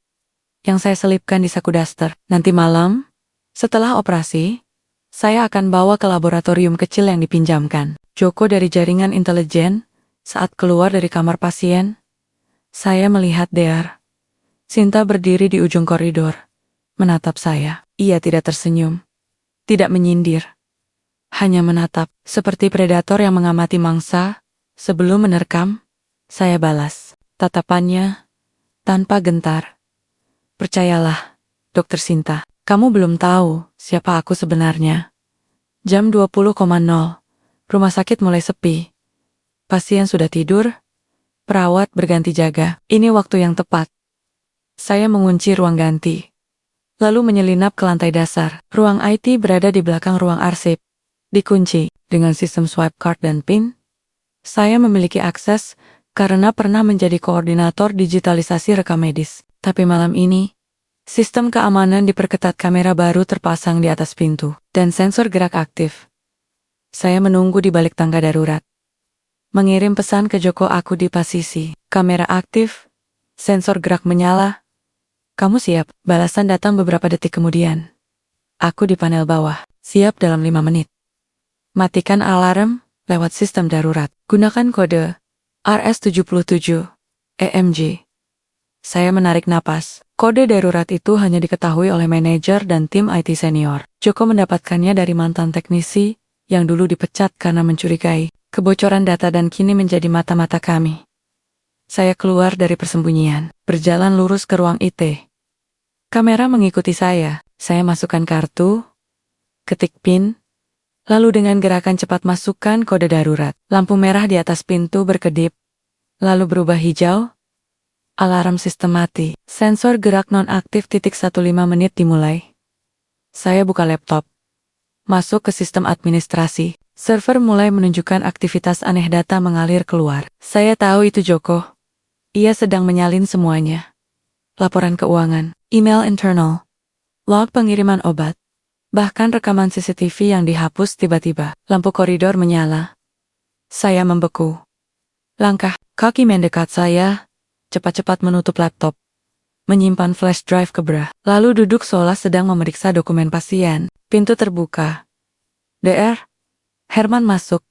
A: yang saya selipkan di saku daster. Nanti malam, setelah operasi, saya akan bawa ke laboratorium kecil yang dipinjamkan Joko dari jaringan intelijen. Saat keluar dari kamar pasien, saya melihat DR. Sinta berdiri di ujung koridor, menatap saya. Ia tidak tersenyum, tidak menyindir, hanya menatap, seperti predator yang mengamati mangsa. Sebelum menerkam, saya balas tatapannya tanpa gentar. Percayalah, Dokter Sinta, kamu belum tahu siapa aku sebenarnya. Jam 20.00, rumah sakit mulai sepi. Pasien sudah tidur, perawat berganti jaga. Ini waktu yang tepat. Saya mengunci ruang ganti, lalu menyelinap ke lantai dasar. Ruang IT berada di belakang ruang arsip, dikunci dengan sistem swipe card dan PIN. Saya memiliki akses karena pernah menjadi koordinator digitalisasi rekam medis. Tapi malam ini, sistem keamanan diperketat, kamera baru terpasang di atas pintu, dan sensor gerak aktif. Saya menunggu di balik tangga darurat. Mengirim pesan ke Joko, aku di posisi. Kamera aktif, sensor gerak menyala. Kamu siap? Balasan datang beberapa detik kemudian. Aku di panel bawah, siap dalam 5 menit. Matikan alarm lewat sistem darurat. Gunakan kode RS77 EMG. Saya menarik napas. Kode darurat itu hanya diketahui oleh manajer dan tim IT senior. Joko mendapatkannya dari mantan teknisi yang dulu dipecat karena mencurigai kebocoran data dan kini menjadi mata-mata kami. Saya keluar dari persembunyian, berjalan lurus ke ruang IT. Kamera mengikuti saya, Saya masukkan kartu, ketik PIN, lalu dengan gerakan cepat masukkan kode darurat. Lampu merah di atas pintu berkedip, lalu berubah hijau. Alarm sistem mati. Sensor gerak nonaktif. 15 menit dimulai. Saya buka laptop. Masuk ke sistem administrasi. Server mulai menunjukkan aktivitas aneh, data mengalir keluar. Saya tahu itu Joko. Ia sedang menyalin semuanya. Laporan keuangan, email internal, log pengiriman obat, bahkan rekaman CCTV yang dihapus tiba-tiba. Lampu koridor menyala. Saya membeku. Langkah kaki mendekat saya, cepat-cepat menutup laptop. Menyimpan flash drive ke bra. Lalu duduk seolah sedang memeriksa dokumen pasien. Pintu terbuka. DR. Herman masuk.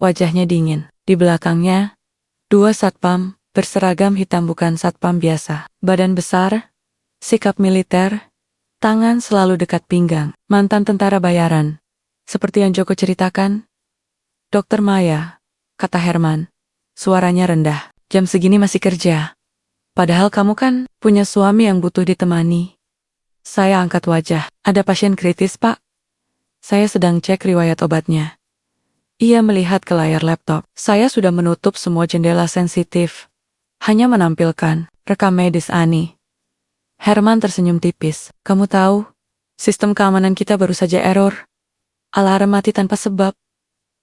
A: Wajahnya dingin. Di belakangnya, 2 satpam, berseragam hitam, bukan satpam biasa. Badan besar, sikap militer, tangan selalu dekat pinggang. Mantan tentara bayaran. Seperti yang Joko ceritakan. Dokter Maya, kata Herman. Suaranya rendah. Jam segini masih kerja. Padahal kamu kan punya suami yang butuh ditemani. Saya angkat wajah. Ada pasien kritis, Pak. Saya sedang cek riwayat obatnya. Ia melihat ke layar laptop. Saya sudah menutup semua jendela sensitif. Hanya menampilkan rekam medis Ani. Herman tersenyum tipis. Kamu tahu, sistem keamanan kita baru saja error. Alarm mati tanpa sebab.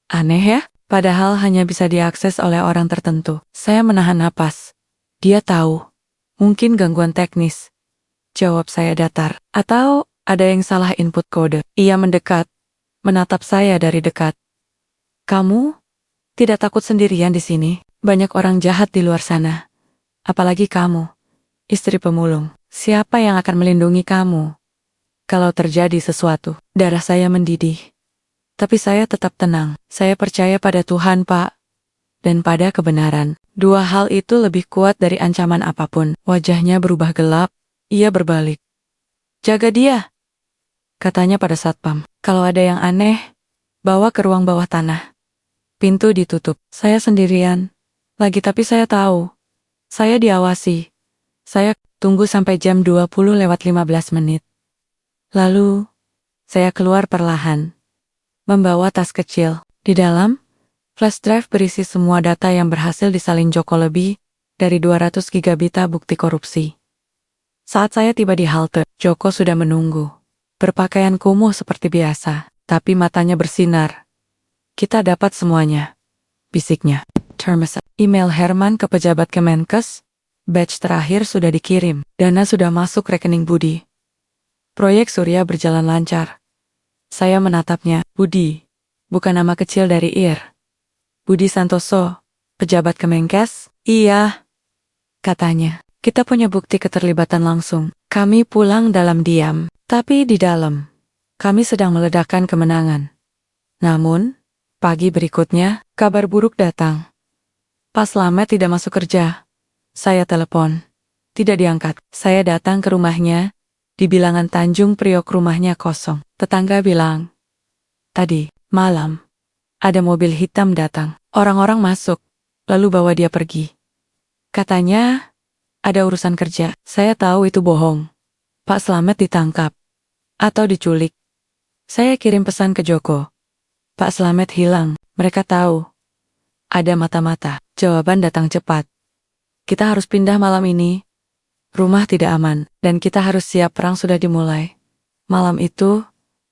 A: Aneh ya? Padahal hanya bisa diakses oleh orang tertentu. Saya menahan napas. Dia tahu. Mungkin gangguan teknis. Jawab saya datar. Atau ada yang salah input kode. Ia mendekat. Menatap saya dari dekat. Kamu tidak takut sendirian di sini? Banyak orang jahat di luar sana. Apalagi kamu, istri pemulung. Siapa yang akan melindungi kamu? Kalau terjadi sesuatu, darah saya mendidih. Tapi saya tetap tenang. Saya percaya pada Tuhan, Pak. Dan pada kebenaran. 2 hal itu lebih kuat dari ancaman apapun. Wajahnya berubah gelap. Ia berbalik. Jaga dia, katanya pada satpam. Kalau ada yang aneh, bawa ke ruang bawah tanah. Pintu ditutup. Saya sendirian. Lagi, tapi saya tahu. Saya diawasi. Saya tunggu sampai jam 20:15. Lalu, saya keluar perlahan. Membawa tas kecil. Di dalam, flash drive berisi semua data yang berhasil disalin Joko, lebih dari 200 gigabit bukti korupsi. Saat saya tiba di halte, Joko sudah menunggu. Berpakaian kumuh seperti biasa, tapi matanya bersinar. Kita dapat semuanya, bisiknya. Termes, email Herman ke pejabat Kemenkes. Batch terakhir sudah dikirim. Dana sudah masuk rekening Budi. Proyek Surya berjalan lancar. Saya menatapnya. Budi, bukan nama kecil dari IR. Budi Santoso, pejabat Kemenkes? Iya, katanya. Kita punya bukti keterlibatan langsung. Kami pulang dalam diam. Tapi di dalam, kami sedang meledakkan kemenangan. Namun, pagi berikutnya, kabar buruk datang. Pak Slamet tidak masuk kerja. Saya telepon. Tidak diangkat. Saya datang ke rumahnya. Di bilangan Tanjung Priok, rumahnya kosong. Tetangga bilang, tadi malam, ada mobil hitam datang. Orang-orang masuk, lalu bawa dia pergi. Katanya, ada urusan kerja. Saya tahu itu bohong. Pak Slamet ditangkap. Atau diculik. Saya kirim pesan ke Joko. Pak Slamet hilang. Mereka tahu. Ada mata-mata. Jawaban datang cepat. Kita harus pindah malam ini. Rumah tidak aman, dan kita harus siap, perang sudah dimulai. Malam itu,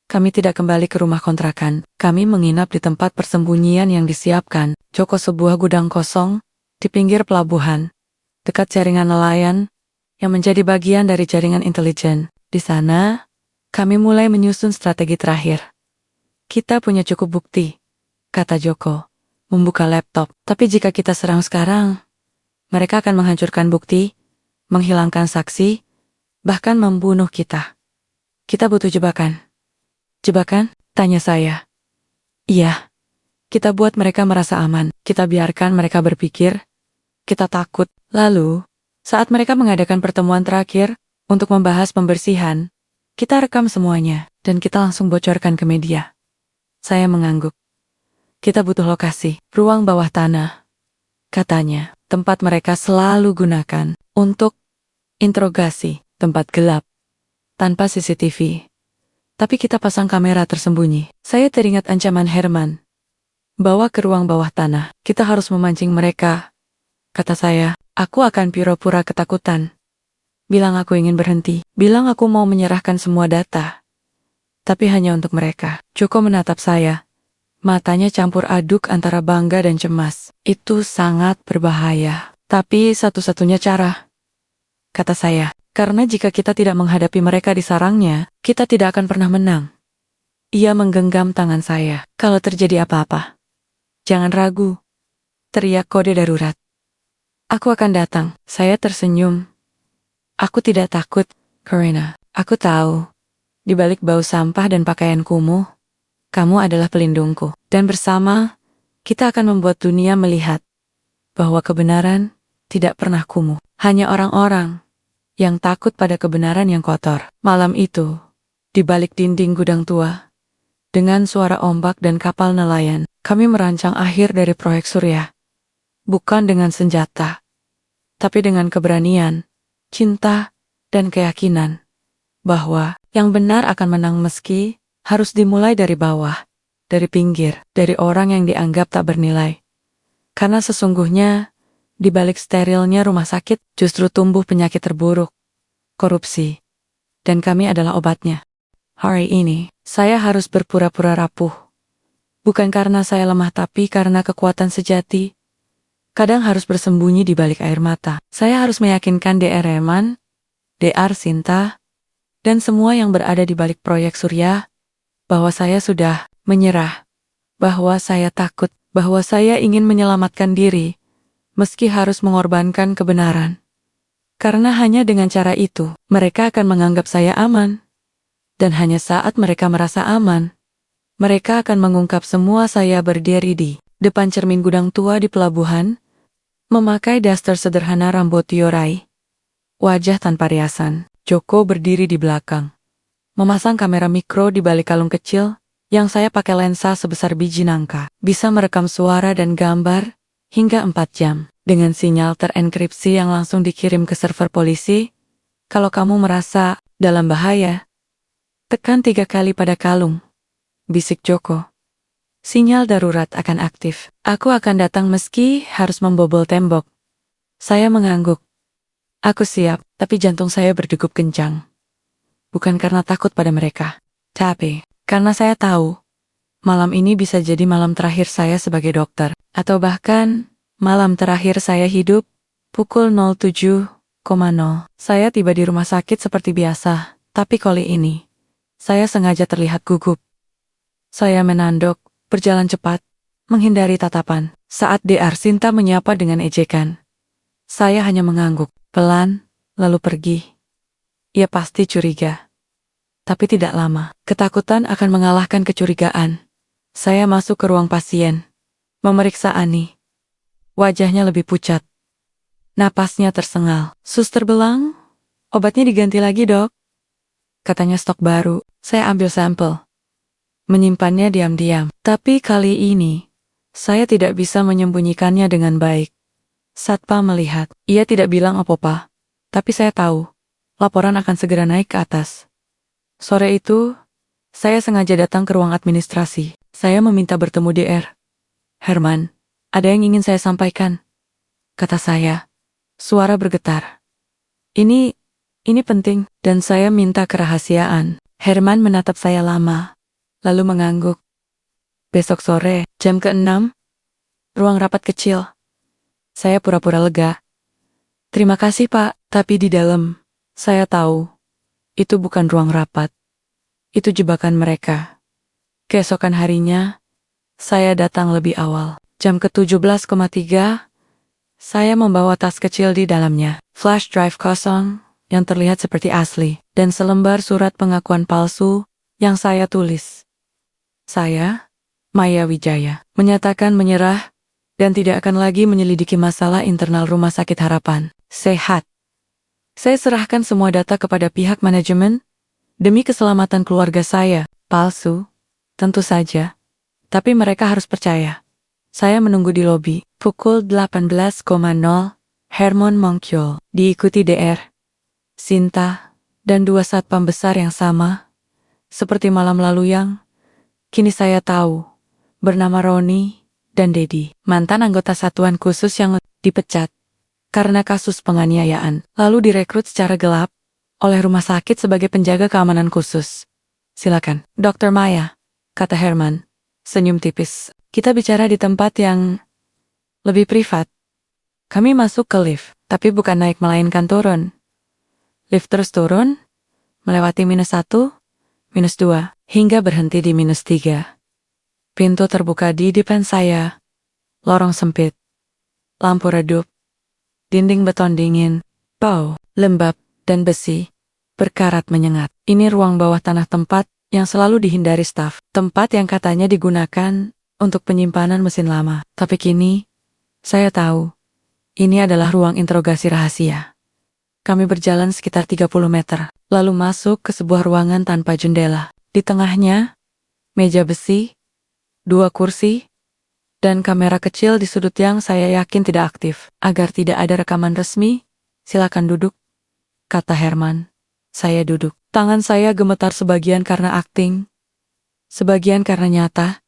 A: kami tidak kembali ke rumah kontrakan. Kami menginap di tempat persembunyian yang disiapkan. Joko, sebuah gudang kosong, di pinggir pelabuhan, dekat jaringan nelayan, yang menjadi bagian dari jaringan intelijen. Di sana, kami mulai menyusun strategi terakhir. Kita punya cukup bukti, kata Joko, membuka laptop. Tapi jika kita serang sekarang, mereka akan menghancurkan bukti, menghilangkan saksi, bahkan membunuh kita. Kita butuh jebakan. Jebakan? Tanya saya. Iya. Kita buat mereka merasa aman. Kita biarkan mereka berpikir. Kita takut. Lalu, saat mereka mengadakan pertemuan terakhir untuk membahas pembersihan, kita rekam semuanya, dan kita langsung bocorkan ke media. Saya mengangguk. Kita butuh lokasi, ruang bawah tanah, katanya. Tempat mereka selalu gunakan untuk interogasi, tempat gelap, tanpa CCTV. Tapi kita pasang kamera tersembunyi. Saya teringat ancaman Herman. Bawa ke ruang bawah tanah. Kita harus memancing mereka. Kata saya, aku akan pura-pura ketakutan. Bilang aku ingin berhenti. Bilang aku mau menyerahkan semua data. Tapi hanya untuk mereka. Joko menatap saya. Matanya campur aduk antara bangga dan cemas. Itu sangat berbahaya. Tapi satu-satunya cara. Kata saya, karena jika kita tidak menghadapi mereka di sarangnya, kita tidak akan pernah menang. Ia menggenggam tangan saya. Kalau terjadi apa-apa, jangan ragu. Teriak kode darurat. Aku akan datang. Saya tersenyum. Aku tidak takut, Karina. Aku tahu. Di balik bau sampah dan pakaian kumuh, kamu adalah pelindungku. Dan bersama, kita akan membuat dunia melihat bahwa kebenaran tidak pernah kumuh. Hanya orang-orang yang takut pada kebenaran yang kotor. Malam itu, di balik dinding gudang tua, dengan suara ombak dan kapal nelayan, kami merancang akhir dari proyek Surya. Bukan dengan senjata, tapi dengan keberanian, cinta, dan keyakinan bahwa yang benar akan menang meski harus dimulai dari bawah, dari pinggir, dari orang yang dianggap tak bernilai. Karena sesungguhnya, di balik sterilnya rumah sakit justru tumbuh penyakit terburuk, korupsi, dan kami adalah obatnya. Hari ini, saya harus berpura-pura rapuh. Bukan karena saya lemah tapi karena kekuatan sejati kadang harus bersembunyi di balik air mata. Saya harus meyakinkan DR Reman, DR Sinta, dan semua yang berada di balik proyek Surya, bahwa saya sudah menyerah, bahwa saya takut, bahwa saya ingin menyelamatkan diri, meski harus mengorbankan kebenaran. Karena hanya dengan cara itu, mereka akan menganggap saya aman. Dan hanya saat mereka merasa aman, mereka akan mengungkap semua. Saya berdiri di depan cermin gudang tua di pelabuhan, memakai daster sederhana rambut Yorai, wajah tanpa riasan. Joko berdiri di belakang, memasang kamera mikro di balik kalung kecil, yang saya pakai lensa sebesar biji nangka, bisa merekam suara dan gambar hingga 4 jam, dengan sinyal terenkripsi yang langsung dikirim ke server polisi. Kalau kamu merasa dalam bahaya, tekan 3 kali pada kalung, bisik Joko. Sinyal darurat akan aktif. Aku akan datang meski harus membobol tembok. Saya mengangguk. Aku siap, tapi jantung saya berdegup kencang. Bukan karena takut pada mereka, tapi karena saya tahu, malam ini bisa jadi malam terakhir saya sebagai dokter, atau bahkan malam terakhir saya hidup. Pukul 07.00, saya tiba di rumah sakit seperti biasa, tapi kali ini, saya sengaja terlihat gugup. Saya menanduk, berjalan cepat, menghindari tatapan. Saat DR Sinta menyapa dengan ejekan, saya hanya mengangguk, pelan, lalu pergi. Ia pasti curiga. Tapi tidak lama, ketakutan akan mengalahkan kecurigaan. Saya masuk ke ruang pasien, memeriksa Ani. Wajahnya lebih pucat. Napasnya tersengal. Suster bilang, obatnya diganti lagi, Dok. Katanya stok baru. Saya ambil sampel, menyimpannya diam-diam. Tapi kali ini, saya tidak bisa menyembunyikannya dengan baik. Satpam melihat. Ia tidak bilang apa-apa. Tapi saya tahu, laporan akan segera naik ke atas. Sore itu, saya sengaja datang ke ruang administrasi. Saya meminta bertemu DR. Herman, ada yang ingin saya sampaikan, kata saya. Suara bergetar. Ini penting, dan saya minta kerahasiaan. Herman menatap saya lama, lalu mengangguk. Besok sore, jam ke-6, ruang rapat kecil. Saya pura-pura lega. Terima kasih, Pak, tapi di dalam, saya tahu, itu bukan ruang rapat. Itu jebakan mereka. Keesokan harinya, saya datang lebih awal. Jam ke-17.3, saya membawa tas kecil di dalamnya. Flash drive kosong, yang terlihat seperti asli, dan selembar surat pengakuan palsu, yang saya tulis. Saya, Maya Wijaya, menyatakan menyerah, dan tidak akan lagi menyelidiki masalah internal Rumah Sakit Harapan Sehat. Saya serahkan semua data kepada pihak manajemen, demi keselamatan keluarga saya. Palsu, tentu saja. Tapi mereka harus percaya. Saya menunggu di lobi. Pukul 18.00, Herman Mongkyol, diikuti DR Sinta, Dan 2 satpam besar yang sama, seperti malam lalu yang kini saya tahu, bernama Roni dan Dedi, mantan anggota satuan khusus yang dipecat karena kasus penganiayaan, lalu direkrut secara gelap oleh rumah sakit sebagai penjaga keamanan khusus. Silakan, Dr. Maya, kata Herman, senyum tipis. Kita bicara di tempat yang lebih privat. Kami masuk ke lift, tapi bukan naik melainkan turun. Lift terus turun, melewati -1, -2, hingga berhenti di -3. Pintu terbuka di depan saya. Lorong sempit. Lampu redup. Dinding beton dingin. Bau, lembab, dan besi. Berkarat menyengat. Ini ruang bawah tanah tempat yang selalu dihindari staf. Tempat yang katanya digunakan untuk penyimpanan mesin lama. Tapi kini, saya tahu, ini adalah ruang interogasi rahasia. Kami berjalan sekitar 30 meter, lalu masuk ke sebuah ruangan tanpa jendela. Di tengahnya, meja besi, 2 kursi, dan kamera kecil di sudut yang saya yakin tidak aktif. Agar tidak ada rekaman resmi, silakan duduk, kata Herman. Saya duduk. Tangan saya gemetar sebagian karena akting, sebagian karena nyata.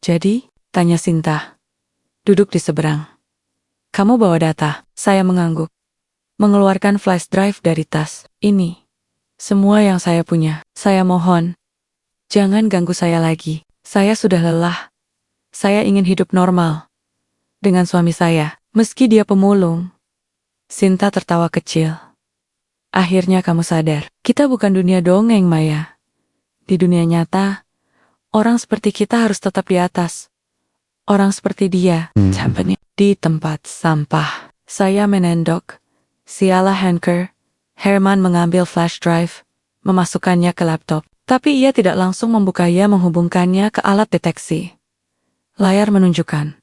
A: Jadi, tanya Sinta, duduk di seberang. Kamu bawa data? Saya mengangguk. Mengeluarkan flash drive dari tas. Ini, semua yang saya punya. Saya mohon, jangan ganggu saya lagi. Saya sudah lelah. Saya ingin hidup normal dengan suami saya, meski dia pemulung. Sinta tertawa kecil. Akhirnya kamu sadar, kita bukan dunia dongeng, Maya. Di dunia nyata, orang seperti kita harus tetap di atas. Orang seperti dia, di tempat sampah. Saya menendok. Sialah Hanker. Herman mengambil flash drive, memasukkannya ke laptop. Tapi ia tidak langsung membukanya, menghubungkannya ke alat deteksi. Layar menunjukkan.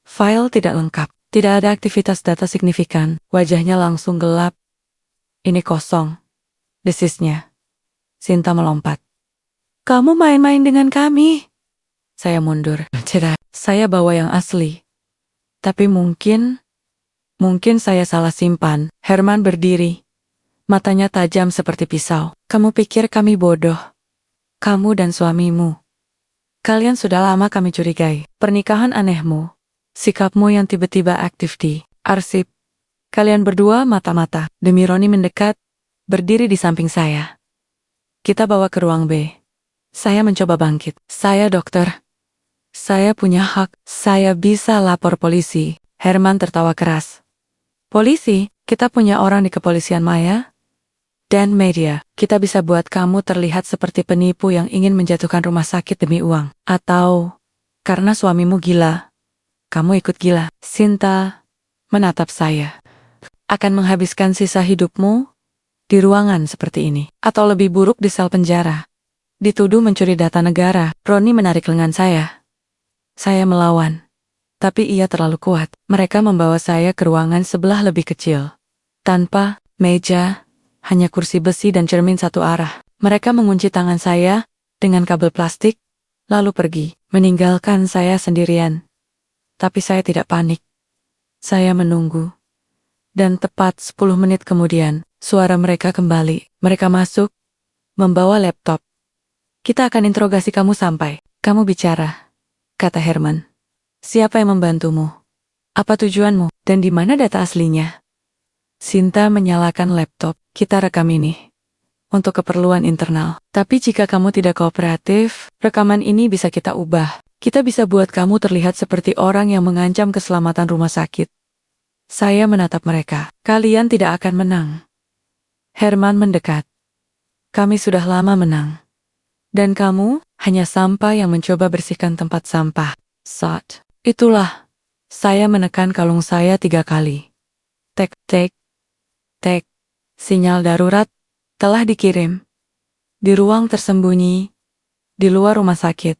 A: File tidak lengkap. Tidak ada aktivitas data signifikan. Wajahnya langsung gelap. Ini kosong. Desisnya. Sinta melompat. Kamu main-main dengan kami? Saya mundur. Tidak, saya bawa yang asli. Tapi mungkin saya salah simpan. Herman berdiri. Matanya tajam seperti pisau. Kamu pikir kami bodoh? Kamu dan suamimu. Kalian sudah lama kami curigai. Pernikahan anehmu. Sikapmu yang tiba-tiba aktif di arsip. Kalian berdua mata-mata. Demi Roni mendekat, berdiri di samping saya. Kita bawa ke ruang B. Saya mencoba bangkit. Saya dokter. Saya punya hak. Saya bisa lapor polisi. Herman tertawa keras. Polisi? Kita punya orang di kepolisian, Maya. Dan media. Kita bisa buat kamu terlihat seperti penipu yang ingin menjatuhkan rumah sakit demi uang. Atau, karena suamimu gila, kamu ikut gila. Sinta menatap saya. Akan menghabiskan sisa hidupmu di ruangan seperti ini. Atau lebih buruk di sel penjara. Dituduh mencuri data negara. Roni menarik lengan saya. Saya melawan. Tapi ia terlalu kuat. Mereka membawa saya ke ruangan sebelah lebih kecil. Tanpa meja, hanya kursi besi dan cermin satu arah. Mereka mengunci tangan saya dengan kabel plastik, lalu pergi, meninggalkan saya sendirian. Tapi saya tidak panik. Saya menunggu. Dan tepat 10 menit kemudian, suara mereka kembali. Mereka masuk, membawa laptop. Kita akan interogasi kamu sampai kamu bicara, kata Herman. Siapa yang membantumu? Apa tujuanmu? Dan di mana data aslinya? Sinta menyalakan laptop. Kita rekam ini. Untuk keperluan internal. Tapi jika kamu tidak kooperatif, rekaman ini bisa kita ubah. Kita bisa buat kamu terlihat seperti orang yang mengancam keselamatan rumah sakit. Saya menatap mereka. Kalian tidak akan menang. Herman mendekat. Kami sudah lama menang. Dan kamu hanya sampah yang mencoba bersihkan tempat sampah. Saat itulah, saya menekan kalung saya 3 kali. Tek, tek, tek. Sinyal darurat telah dikirim. Di ruang tersembunyi, di luar rumah sakit,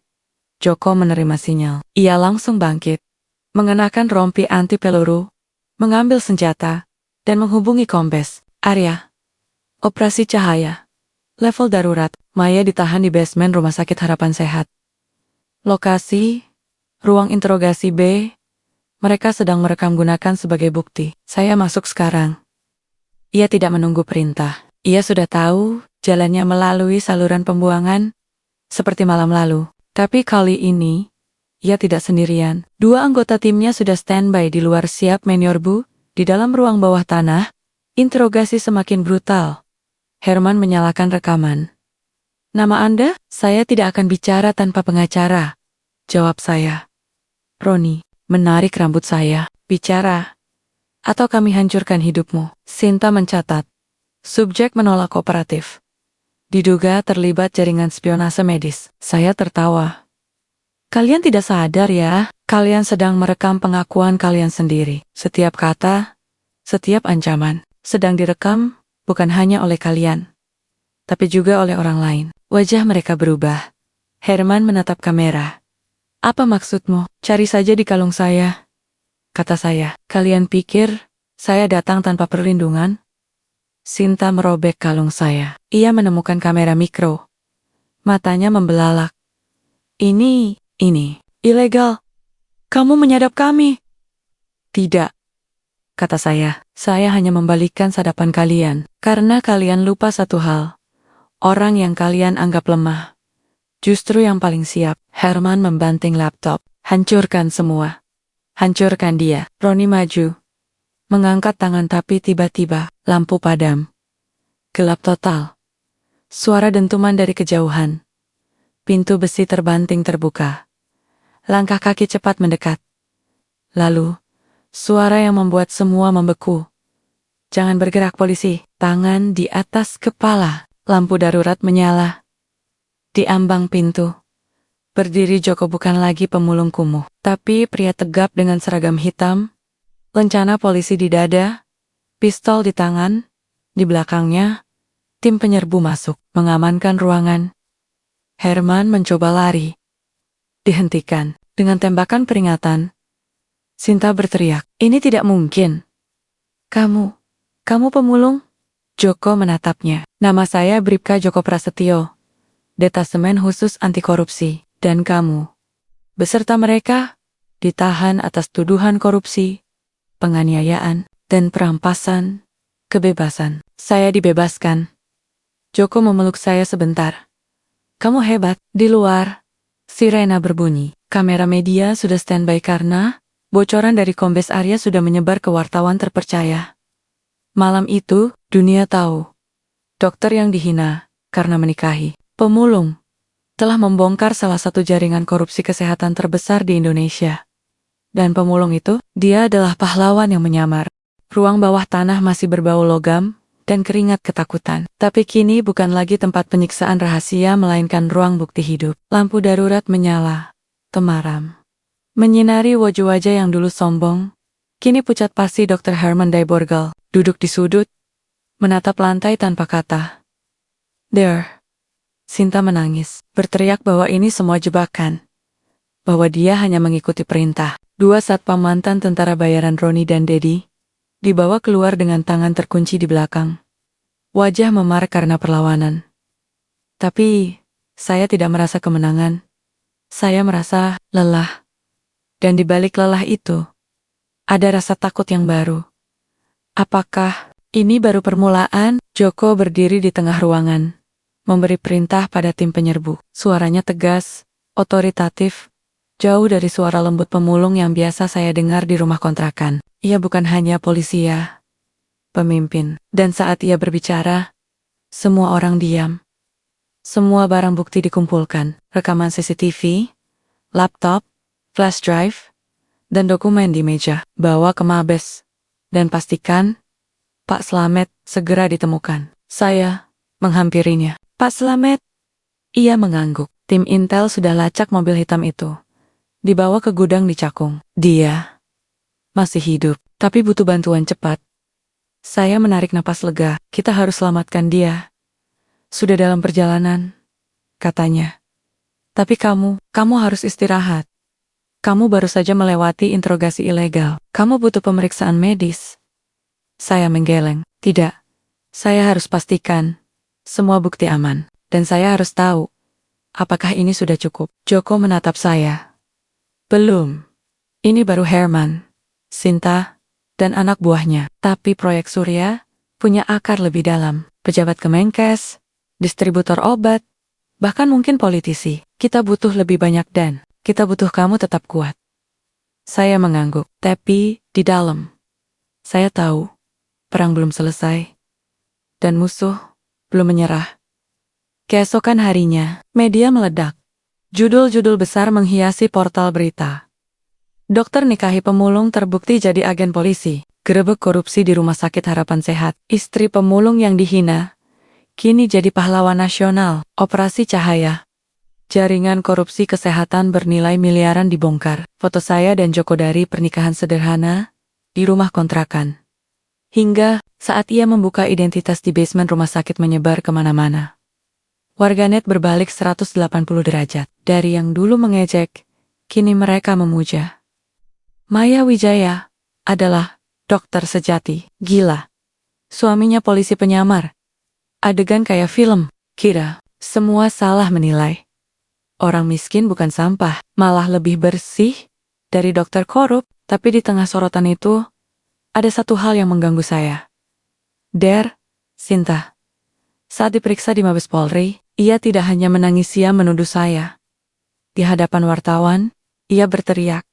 A: Joko menerima sinyal. Ia langsung bangkit, mengenakan rompi anti peluru, mengambil senjata, dan menghubungi kombes. Arya. Operasi cahaya. Level darurat. Maya ditahan di basement Rumah Sakit Harapan Sehat. Lokasi, ruang interogasi B. Mereka sedang merekam gunakan sebagai bukti. Saya masuk sekarang. Ia tidak menunggu perintah. Ia sudah tahu jalannya melalui saluran pembuangan seperti malam lalu. Tapi kali ini, ia tidak sendirian. Dua anggota timnya sudah standby di luar siap menyorbu. Di dalam ruang bawah tanah, interogasi semakin brutal. Herman menyalakan rekaman. Nama Anda? Saya tidak akan bicara tanpa pengacara. Jawab saya. Roni menarik rambut saya. Bicara, atau kami hancurkan hidupmu. Sinta mencatat. Subjek menolak kooperatif. Diduga terlibat jaringan spionase medis. Saya tertawa. Kalian tidak sadar ya, kalian sedang merekam pengakuan kalian sendiri. Setiap kata, setiap ancaman, sedang direkam bukan hanya oleh kalian, tapi juga oleh orang lain. Wajah mereka berubah. Herman menatap kamera. Apa maksudmu? Cari saja di kalung saya. Kata saya. Kalian pikir saya datang tanpa perlindungan? Sinta merobek kalung saya. Ia menemukan kamera mikro. Matanya membelalak. Ini ilegal. Kamu menyadap kami. Tidak, kata saya. Saya hanya membalikkan sadapan kalian. Karena kalian lupa satu hal. Orang yang kalian anggap lemah, justru yang paling siap. Herman membanting laptop. Hancurkan semua. Hancurkan dia. Roni maju. Mengangkat tangan tapi tiba-tiba, lampu padam. Gelap total. Suara dentuman dari kejauhan. Pintu besi terbanting terbuka. Langkah kaki cepat mendekat. Lalu, suara yang membuat semua membeku. Jangan bergerak polisi. Tangan di atas kepala. Lampu darurat menyala. Di ambang pintu. Berdiri Joko bukan lagi pemulung kumuh. Tapi pria tegap dengan seragam hitam. Lencana polisi di dada. Pistol di tangan. Di belakangnya, tim penyerbu masuk. Mengamankan ruangan. Herman mencoba lari. Dihentikan. Dengan tembakan peringatan. Sinta berteriak. Ini tidak mungkin. Kamu pemulung? Joko menatapnya. Nama saya Bribka Joko Prasetyo. Detasemen Khusus Anti Korupsi. Dan kamu, beserta mereka, ditahan atas tuduhan korupsi, penganiayaan, dan perampasan kebebasan. Saya dibebaskan. Joko memeluk saya sebentar. Kamu hebat. Di luar, sirena berbunyi. Kamera media sudah standby karena bocoran dari Kombes Arya sudah menyebar ke wartawan terpercaya. Malam itu, dunia tahu. Dokter yang dihina karena menikahi pemulung telah membongkar salah satu jaringan korupsi kesehatan terbesar di Indonesia. Dan pemulung itu, dia adalah pahlawan yang menyamar. Ruang bawah tanah masih berbau logam dan keringat ketakutan. Tapi kini bukan lagi tempat penyiksaan rahasia melainkan ruang bukti hidup. Lampu darurat menyala. Temaram. Menyinari wajah-wajah yang dulu sombong, kini pucat pasi Dr. Herman Daiborgel, duduk di sudut, menatap lantai tanpa kata. There. Sinta menangis, berteriak bahwa ini semua jebakan. Bahwa dia hanya mengikuti perintah. Dua satpam mantan tentara bayaran Roni dan Dedi, dibawa keluar dengan tangan terkunci di belakang. Wajah memar karena perlawanan. Tapi, saya tidak merasa kemenangan. Saya merasa lelah. Dan di balik lelah itu, ada rasa takut yang baru. Apakah ini baru permulaan? Joko berdiri di tengah ruangan, memberi perintah pada tim penyerbu. Suaranya tegas, otoritatif, jauh dari suara lembut pemulung yang biasa saya dengar di rumah kontrakan. Ia bukan hanya polisi ya, pemimpin. Dan saat ia berbicara, semua orang diam. Semua barang bukti dikumpulkan, rekaman CCTV, laptop, flash drive, dan dokumen di meja. Bawa ke Mabes. Dan pastikan, Pak Slamet segera ditemukan. Saya menghampirinya. Pak Slamet. Ia mengangguk. Tim Intel sudah lacak mobil hitam itu. Dibawa ke gudang di Cakung. Dia masih hidup, tapi butuh bantuan cepat. Saya menarik napas lega. Kita harus selamatkan dia. Sudah dalam perjalanan, katanya. Tapi kamu harus istirahat. Kamu baru saja melewati interogasi ilegal. Kamu butuh pemeriksaan medis. Saya menggeleng. Tidak. Saya harus pastikan semua bukti aman. Dan saya harus tahu, apakah ini sudah cukup. Joko menatap saya. Belum. Ini baru Herman, Sinta, dan anak buahnya. Tapi proyek Surya punya akar lebih dalam. pejabat Kemenkes, distributor obat, bahkan mungkin politisi. Kita butuh lebih banyak dan kita butuh kamu tetap kuat. Saya mengangguk, tapi di dalam saya tahu perang belum selesai dan musuh belum menyerah. Keesokan harinya, media meledak. Judul-judul besar menghiasi portal berita. Dokter nikahi pemulung terbukti jadi agen polisi. Gerebek korupsi di Rumah Sakit Harapan Sehat. Istri pemulung yang dihina kini jadi pahlawan nasional. Operasi Cahaya. Jaringan korupsi kesehatan bernilai miliaran dibongkar. Foto saya dan Joko dari pernikahan sederhana di rumah kontrakan. Hingga saat ia membuka identitas di basement rumah sakit menyebar kemana-mana. Warganet berbalik 180 derajat. Dari yang dulu mengejek, kini mereka memuja. Maya Wijaya adalah dokter sejati. Gila. Suaminya polisi penyamar. Adegan kayak film. Kira semua salah menilai. Orang miskin bukan sampah, malah lebih bersih dari dokter korup. Tapi di tengah sorotan itu, ada satu hal yang mengganggu saya. Sinta. Saat diperiksa di Mabes Polri, ia tidak hanya menangis, ia menuduh saya. Di hadapan wartawan, ia berteriak.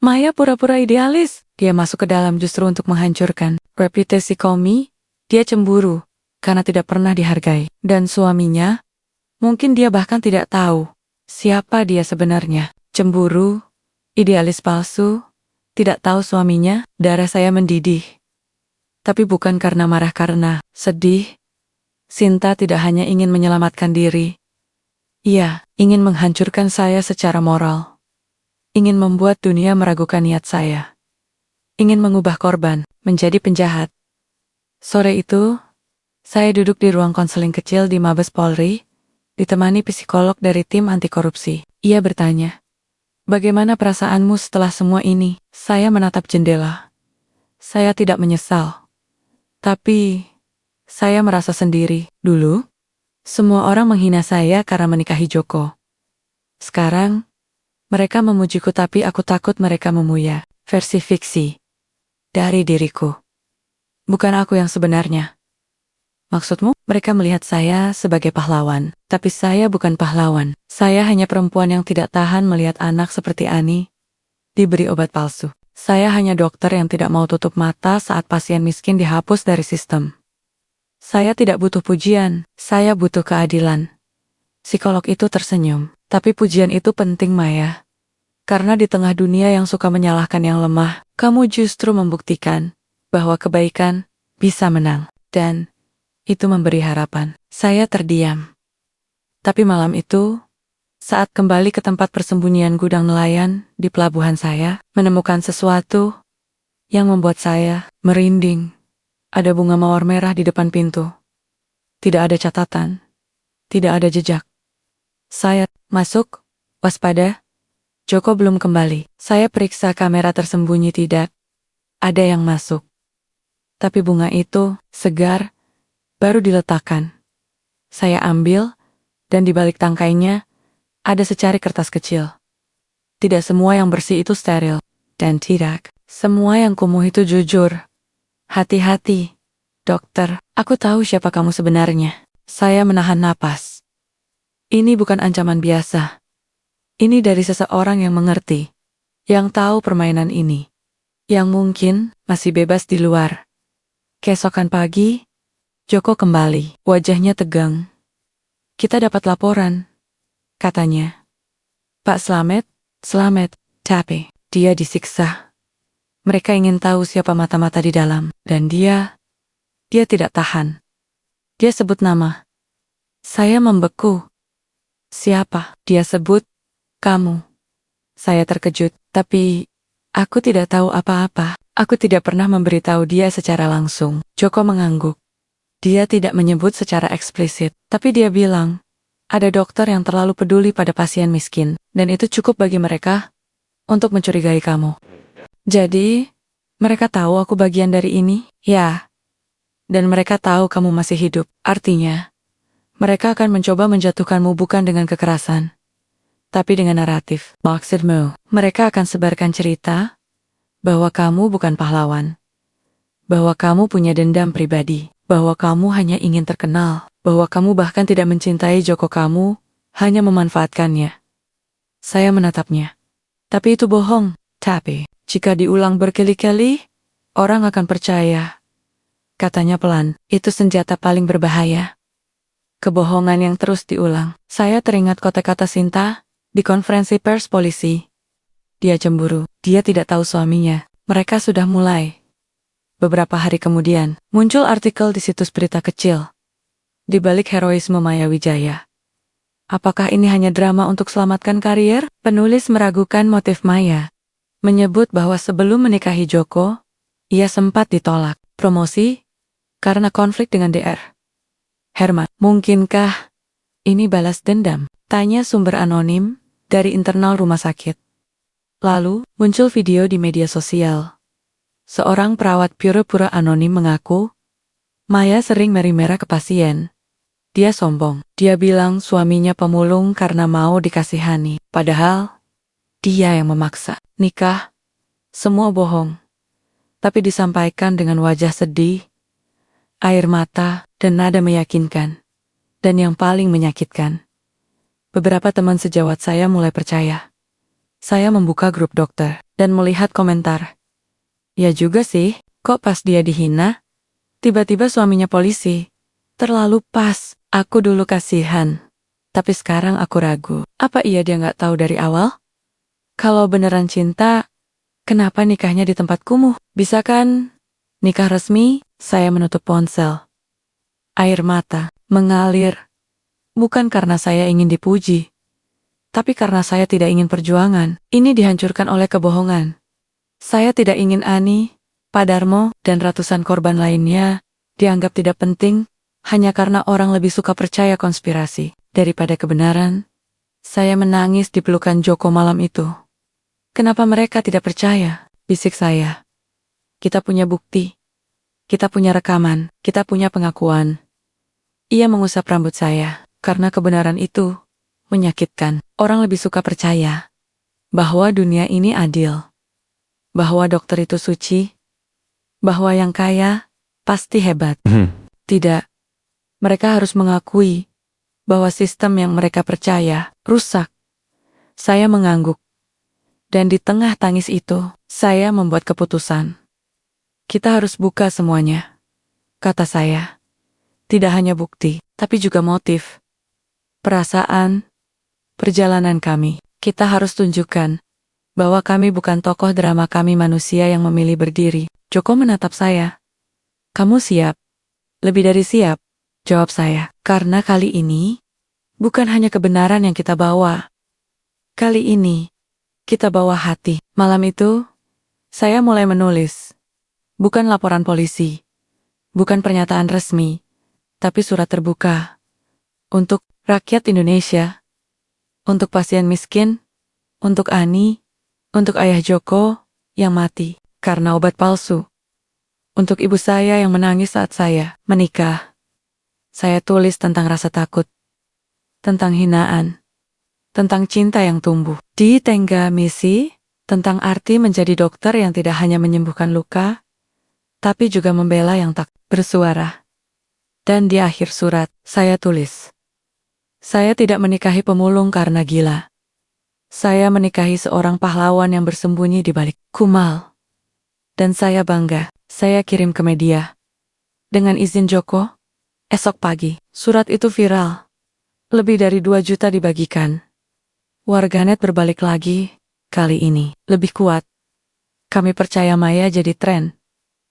A: Maya pura-pura idealis. Dia masuk ke dalam justru untuk menghancurkan reputasi kami. Dia cemburu karena tidak pernah dihargai. Dan suaminya, mungkin dia bahkan tidak tahu siapa dia sebenarnya. Cemburu, idealis palsu, tidak tahu suaminya. Darah saya mendidih. Tapi bukan karena marah, karena sedih. Sinta tidak hanya ingin menyelamatkan diri. Ia ingin menghancurkan saya secara moral. Ingin membuat dunia meragukan niat saya. Ingin mengubah korban menjadi penjahat. Sore itu, saya duduk di ruang konseling kecil di Mabes Polri, ditemani psikolog dari tim anti korupsi. Ia bertanya, "Bagaimana perasaanmu setelah semua ini?" Saya menatap jendela. Saya tidak menyesal. Tapi saya merasa sendiri. Dulu, semua orang menghina saya karena menikahi Joko. Sekarang, mereka memujiku, tapi aku takut mereka memuja versi fiksi dari diriku. Bukan aku yang sebenarnya. Maksudmu, mereka melihat saya sebagai pahlawan. Tapi saya bukan pahlawan. Saya hanya perempuan yang tidak tahan melihat anak seperti Ani diberi obat palsu. Saya hanya dokter yang tidak mau tutup mata saat pasien miskin dihapus dari sistem. Saya tidak butuh pujian, saya butuh keadilan. Psikolog itu tersenyum. Tapi pujian itu penting, Maya. Karena di tengah dunia yang suka menyalahkan yang lemah, kamu justru membuktikan bahwa kebaikan bisa menang. Dan itu memberi harapan. Saya terdiam. Tapi malam itu, saat kembali ke tempat persembunyian gudang nelayan di pelabuhan, saya menemukan sesuatu yang membuat saya merinding. Ada bunga mawar merah di depan pintu. Tidak ada catatan. Tidak ada jejak. Saya masuk, waspada. Joko belum kembali. Saya periksa kamera tersembunyi, tidak ada yang masuk. Tapi bunga itu segar, baru diletakkan. Saya ambil, dan di balik tangkainya ada secari kertas kecil. Tidak semua yang bersih itu steril, dan tidak semua yang kumuh itu jujur. Hati-hati, dokter. Aku tahu siapa kamu sebenarnya. Saya menahan napas. Ini bukan ancaman biasa. Ini dari seseorang yang mengerti, yang tahu permainan ini, yang mungkin masih bebas di luar. Keesokan pagi, Joko kembali. Wajahnya tegang. Kita dapat laporan, katanya. Pak Slamet, tapi dia disiksa. Mereka ingin tahu siapa mata-mata di dalam, dan dia tidak tahan. Dia sebut nama. Saya membeku. Siapa? Dia sebut, kamu. Saya terkejut, tapi aku tidak tahu apa-apa. Aku tidak pernah memberitahu dia secara langsung. Joko mengangguk. Dia tidak menyebut secara eksplisit, tapi dia bilang, ada dokter yang terlalu peduli pada pasien miskin, dan itu cukup bagi mereka untuk mencurigai kamu. Jadi, mereka tahu aku bagian dari ini? Ya. Dan mereka tahu kamu masih hidup. Artinya, mereka akan mencoba menjatuhkanmu bukan dengan kekerasan, tapi dengan naratif. Maksudmu, mereka akan sebarkan cerita bahwa kamu bukan pahlawan, bahwa kamu punya dendam pribadi. bahwa kamu hanya ingin terkenal, bahwa kamu bahkan tidak mencintai Joko, kamu hanya memanfaatkannya. Saya menatapnya. Tapi itu bohong. Tapi, jika diulang berkali-kali, orang akan percaya. Katanya pelan, itu senjata paling berbahaya. Kebohongan yang terus diulang. Saya teringat kata-kata Sinta di konferensi pers polisi. Dia cemburu, dia tidak tahu suaminya. Mereka sudah mulai. Beberapa hari kemudian, muncul artikel di situs berita kecil. Di balik heroisme Maya Wijaya. Apakah ini hanya drama untuk selamatkan karier? Penulis meragukan motif Maya. Menyebut bahwa sebelum menikahi Joko, ia sempat ditolak promosi karena konflik dengan DR. Herman, mungkinkah ini balas dendam? Tanya sumber anonim dari internal rumah sakit. Lalu, muncul video di media sosial. Seorang perawat pura-pura anonim mengaku, Maya sering merah ke pasien. Dia sombong. Dia bilang suaminya pemulung karena mau dikasihani. Padahal, dia yang memaksa. Nikah, semua bohong. Tapi disampaikan dengan wajah sedih, air mata, dan nada meyakinkan. Dan yang paling menyakitkan, beberapa teman sejawat saya mulai percaya. Saya membuka grup dokter, dan melihat komentar. Ya juga sih, kok pas dia dihina, tiba-tiba suaminya polisi. Terlalu pas, aku dulu kasihan. Tapi sekarang aku ragu, apa iya dia nggak tahu dari awal? Kalau beneran cinta, kenapa nikahnya di tempat kumuh? Bisa kan? Nikah resmi, saya menutup ponsel. Air mata mengalir, bukan karena saya ingin dipuji, tapi karena saya tidak ingin perjuangan ini dihancurkan oleh kebohongan. Saya tidak ingin Ani, Pak Darmo, dan ratusan korban lainnya dianggap tidak penting hanya karena orang lebih suka percaya konspirasi daripada kebenaran. Saya menangis di pelukan Joko malam itu. Kenapa mereka tidak percaya? Bisik saya. Kita punya bukti. Kita punya rekaman. Kita punya pengakuan. Ia mengusap rambut saya, karena kebenaran itu menyakitkan. Orang lebih suka percaya bahwa dunia ini adil, bahwa dokter itu suci, bahwa yang kaya pasti hebat. Tidak, mereka harus mengakui bahwa sistem yang mereka percaya rusak. Saya mengangguk, dan di tengah tangis itu, saya membuat keputusan. Kita harus buka semuanya, kata saya. Tidak hanya bukti, tapi juga motif, perasaan, perjalanan kami. Kita harus tunjukkan bahwa kami bukan tokoh drama, kami manusia yang memilih berdiri. Joko menatap saya. Kamu siap? Lebih dari siap, jawab saya. Karena kali ini, bukan hanya kebenaran yang kita bawa. Kali ini, kita bawa hati. Malam itu, saya mulai menulis. Bukan laporan polisi, bukan pernyataan resmi, tapi surat terbuka. Untuk rakyat Indonesia, untuk pasien miskin, untuk Ani, untuk ayah Joko yang mati karena obat palsu, untuk ibu saya yang menangis saat saya menikah. Saya tulis tentang rasa takut, tentang hinaan, tentang cinta yang tumbuh di tengga misi, tentang arti menjadi dokter yang tidak hanya menyembuhkan luka, tapi juga membela yang tak bersuara. Dan di akhir surat, saya tulis, saya tidak menikahi pemulung karena gila. Saya menikahi seorang pahlawan yang bersembunyi di balik kumal. Dan saya bangga, saya kirim ke media. Dengan izin Joko, esok pagi, surat itu viral. Lebih dari 2 juta dibagikan. Warganet berbalik lagi, kali ini lebih kuat. Kami percaya Maya jadi tren.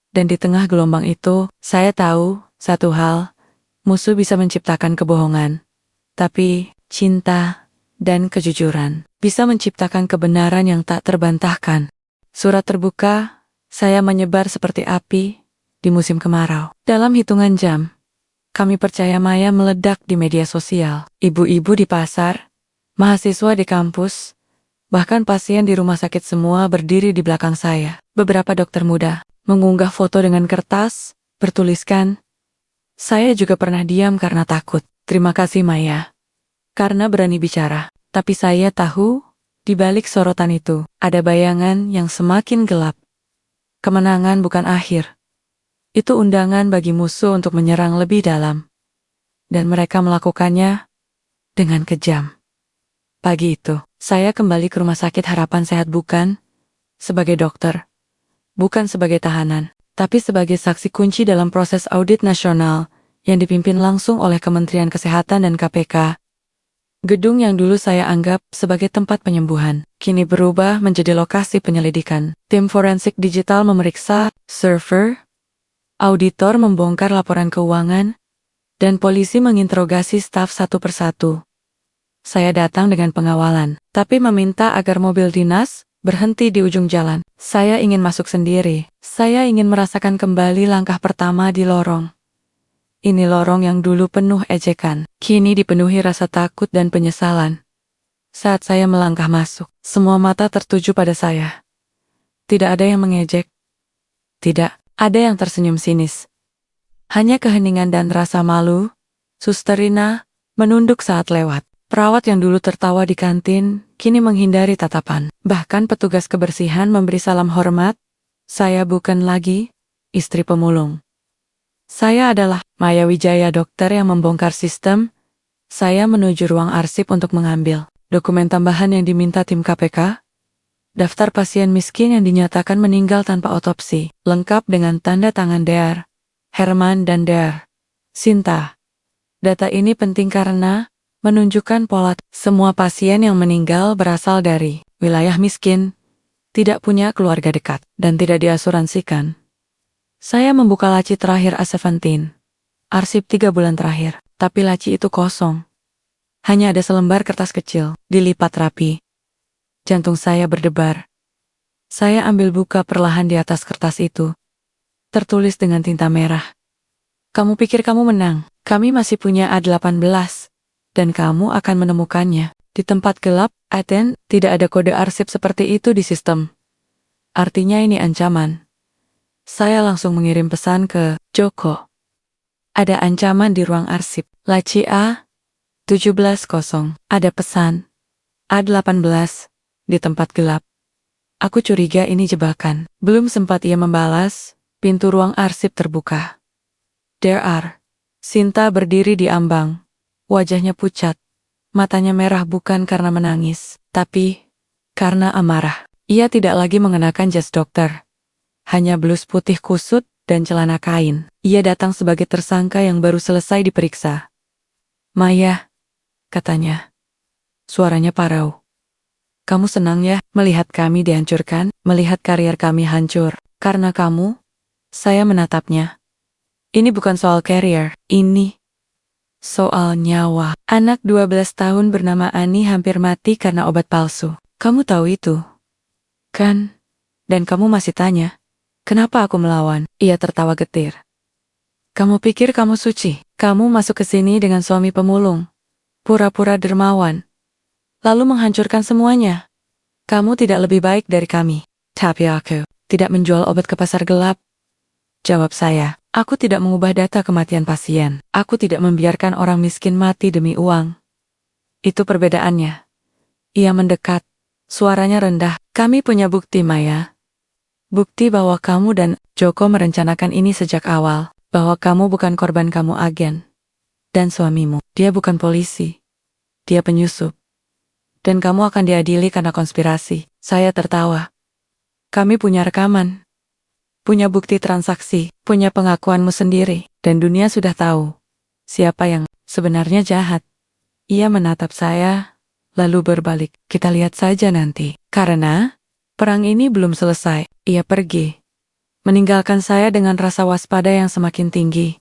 A: Dan di tengah gelombang itu, saya tahu satu hal, musuh bisa menciptakan kebohongan. Tapi, cinta dan kejujuran bisa menciptakan kebenaran yang tak terbantahkan. Surat terbuka, saya menyebar seperti api di musim kemarau. Dalam hitungan jam, kami percaya Maya meledak di media sosial. Ibu-ibu di pasar, mahasiswa di kampus, bahkan pasien di rumah sakit semua berdiri di belakang saya. Beberapa dokter muda mengunggah foto dengan kertas, bertuliskan, saya juga pernah diam karena takut. Terima kasih Maya, karena berani bicara. Tapi saya tahu, di balik sorotan itu, ada bayangan yang semakin gelap. Kemenangan bukan akhir. Itu undangan bagi musuh untuk menyerang lebih dalam. Dan mereka melakukannya dengan kejam. Pagi itu, saya kembali ke Rumah Sakit Harapan Sehat bukan sebagai dokter, bukan sebagai tahanan, tapi sebagai saksi kunci dalam proses audit nasional yang dipimpin langsung oleh Kementerian Kesehatan dan KPK. Gedung yang dulu saya anggap sebagai tempat penyembuhan, kini berubah menjadi lokasi penyelidikan. Tim forensik digital memeriksa server, auditor membongkar laporan keuangan, dan polisi menginterogasi staf satu persatu. Saya datang dengan pengawalan, tapi meminta agar mobil dinas berhenti di ujung jalan. Saya ingin masuk sendiri. Saya ingin merasakan kembali langkah pertama di lorong. Ini lorong yang dulu penuh ejekan, kini dipenuhi rasa takut dan penyesalan. Saat saya melangkah masuk, semua mata tertuju pada saya. Tidak ada yang mengejek. Tidak ada yang tersenyum sinis. Hanya keheningan dan rasa malu. Susterina menunduk saat lewat. Perawat yang dulu tertawa di kantin, kini menghindari tatapan. Bahkan petugas kebersihan memberi salam hormat. Saya bukan lagi istri pemulung. Saya adalah Maya Wijaya, dokter yang membongkar sistem. Saya menuju ruang arsip untuk mengambil dokumen tambahan yang diminta tim KPK. Daftar pasien miskin yang dinyatakan meninggal tanpa otopsi, lengkap dengan tanda tangan Dr. Herman dan Dr. Sinta. Data ini penting karena menunjukkan pola semua pasien yang meninggal berasal dari wilayah miskin, tidak punya keluarga dekat, dan tidak diasuransikan. Saya membuka laci terakhir A17, arsip 3 bulan terakhir, tapi laci itu kosong. Hanya ada selembar kertas kecil, dilipat rapi. Jantung saya berdebar. Saya ambil buka perlahan di atas kertas itu. Tertulis dengan tinta merah. Kamu pikir kamu menang, kami masih punya A18. Dan kamu akan menemukannya. Di tempat gelap, Aten, tidak ada kode arsip seperti itu di sistem. Artinya ini ancaman. Saya langsung mengirim pesan ke Joko. Ada ancaman di ruang arsip. Laci A17 ada pesan. A18 di tempat gelap. Aku curiga ini jebakan. Belum sempat ia membalas, pintu ruang arsip terbuka. Dr. Sinta berdiri di ambang. Wajahnya pucat. Matanya merah bukan karena menangis, tapi karena amarah. Ia tidak lagi mengenakan jas dokter. Hanya blus putih kusut dan celana kain. Ia datang sebagai tersangka yang baru selesai diperiksa. Maya, katanya. Suaranya parau. Kamu senang ya melihat kami dihancurkan, melihat karier kami hancur. Karena kamu? Saya menatapnya. Ini bukan soal karier, ini soal nyawa. Anak 12 tahun bernama Ani hampir mati karena obat palsu. Kamu tahu itu? Kan? Dan kamu masih tanya, kenapa aku melawan? Ia tertawa getir. Kamu pikir kamu suci? Kamu masuk ke sini dengan suami pemulung, pura-pura dermawan, lalu menghancurkan semuanya. Kamu tidak lebih baik dari kami. Tapi aku tidak menjual obat ke pasar gelap. Jawab saya. Aku tidak mengubah data kematian pasien. Aku tidak membiarkan orang miskin mati demi uang. Itu perbedaannya. Ia mendekat. Suaranya rendah. Kami punya bukti, Maya. Bukti bahwa kamu dan Joko merencanakan ini sejak awal. Bahwa kamu bukan korban, kamu agen. Dan suamimu, dia bukan polisi. Dia penyusup. Dan kamu akan diadili karena konspirasi. Saya tertawa. Kami punya rekaman. Punya bukti transaksi, punya pengakuanmu sendiri, dan dunia sudah tahu siapa yang sebenarnya jahat. Ia menatap saya, lalu berbalik. Kita lihat saja nanti. Karena perang ini belum selesai. Ia pergi, meninggalkan saya dengan rasa waspada yang semakin tinggi.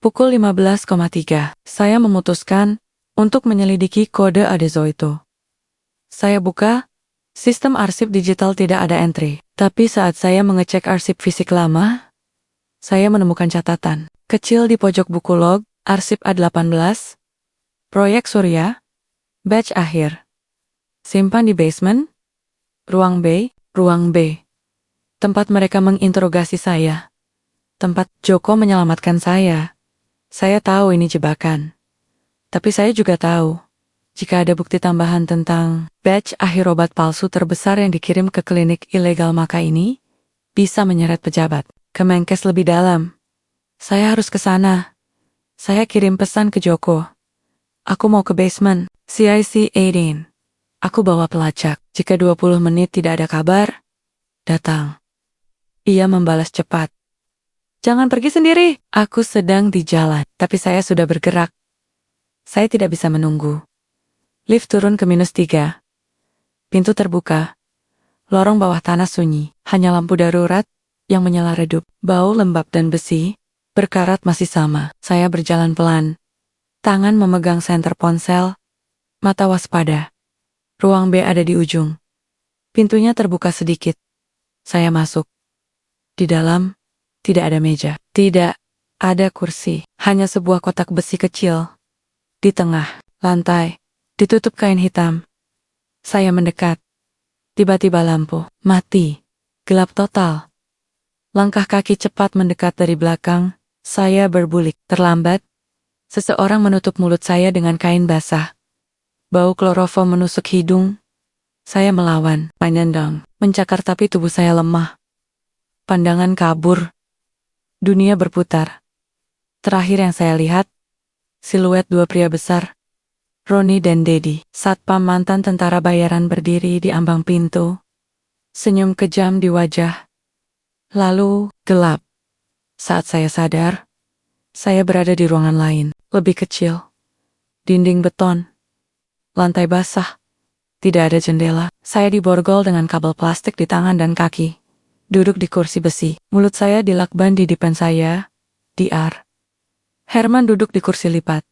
A: Pukul 15,3, saya memutuskan untuk menyelidiki kode Adezo itu. Saya buka, sistem arsip digital tidak ada entry. Tapi saat saya mengecek arsip fisik lama, saya menemukan catatan kecil di pojok buku log, arsip A18, proyek Surya, batch akhir. Simpan di basement, ruang B, tempat mereka menginterogasi saya. Tempat Joko menyelamatkan saya. Saya tahu ini jebakan. Tapi saya juga tahu, jika ada bukti tambahan tentang batch akhir obat palsu terbesar yang dikirim ke klinik ilegal, maka ini bisa menyeret pejabat. Kemenkes lebih dalam. Saya harus ke sana. Saya kirim pesan ke Joko. Aku mau ke basement, CIC 18. Aku bawa pelacak. Jika 20 menit tidak ada kabar, datang. Ia membalas cepat. Jangan pergi sendiri. Aku sedang di jalan, tapi saya sudah bergerak. Saya tidak bisa menunggu. Lift turun ke -3. Pintu terbuka. Lorong bawah tanah sunyi. Hanya lampu darurat yang menyala redup. Bau lembab dan besi berkarat masih sama. Saya berjalan pelan. Tangan memegang senter ponsel. Mata waspada. Ruang B ada di ujung. Pintunya terbuka sedikit. Saya masuk. Di dalam, tidak ada meja. Tidak ada kursi. Hanya sebuah kotak besi kecil. Di tengah, lantai, ditutup kain hitam. Saya mendekat. Tiba-tiba lampu mati. Gelap total. Langkah kaki cepat mendekat dari belakang. Saya berbulik. Terlambat. Seseorang menutup mulut saya dengan kain basah. Bau kloroform menusuk hidung. Saya melawan, menendang, mencakar tapi tubuh saya lemah. Pandangan kabur. Dunia berputar. Terakhir yang saya lihat, siluet dua pria besar, Roni dan Dedi. Satpam mantan tentara bayaran berdiri di ambang pintu. Senyum kejam di wajah. Lalu, gelap. Saat saya sadar, saya berada di ruangan lain, lebih kecil. Dinding beton. Lantai basah. Tidak ada jendela. Saya diborgol dengan kabel plastik di tangan dan kaki. Duduk di kursi besi. Mulut saya dilakban di depan saya. DR. Herman duduk di kursi lipat.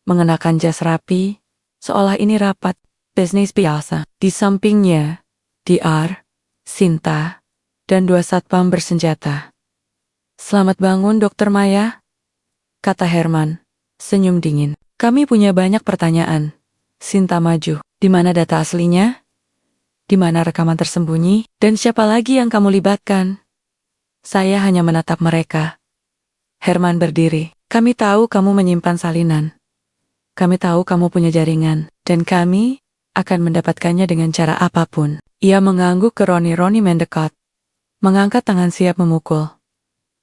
A: Mengenakan jas rapi. Seolah ini rapat. Bisnis biasa. Di sampingnya, DR, Sinta, dan dua satpam bersenjata. Selamat bangun, Dokter Maya, kata Herman. Senyum dingin. Kami punya banyak pertanyaan. Sinta maju. Di mana data aslinya? Di mana rekaman tersembunyi? Dan siapa lagi yang kamu libatkan? Saya hanya menatap mereka. Herman berdiri. Kami tahu kamu menyimpan salinan. Kami tahu kamu punya jaringan. Dan kami akan mendapatkannya dengan cara apapun. Ia mengangguk ke Roni. Roni mendekat. Mengangkat tangan siap memukul.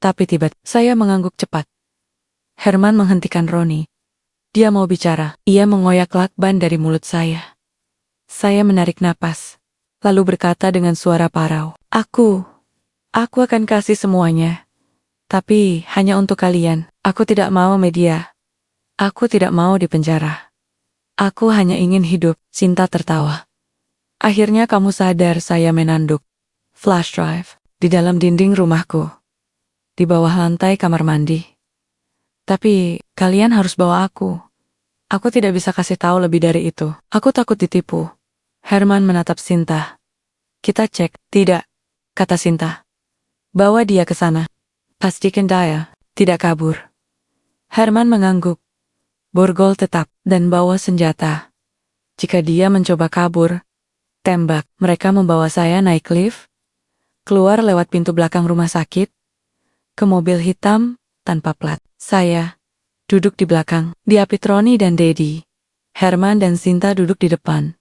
A: Tapi tiba-tiba saya mengangguk cepat. Herman menghentikan Roni. Dia mau bicara. Ia mengoyak lakban dari mulut saya. Saya menarik napas. Lalu berkata dengan suara parau. Aku akan kasih semuanya. Tapi hanya untuk kalian. Aku tidak mau media. Aku tidak mau dipenjara. Aku hanya ingin hidup. Sinta tertawa. Akhirnya kamu sadar, saya menanduk. Flash drive. Di dalam dinding rumahku. Di bawah lantai kamar mandi. Tapi kalian harus bawa aku. Aku tidak bisa kasih tahu lebih dari itu. Aku takut ditipu. Herman menatap Sinta. Kita cek. Tidak, kata Sinta. Bawa dia ke sana. Pastikan dia tidak kabur. Herman mengangguk. Borgol tetap dan bawa senjata. Jika dia mencoba kabur, tembak. Mereka membawa saya naik lift, keluar lewat pintu belakang rumah sakit, ke mobil hitam tanpa plat. Saya duduk di belakang, diapit Roni dan Dedi. Herman dan Sinta duduk di depan.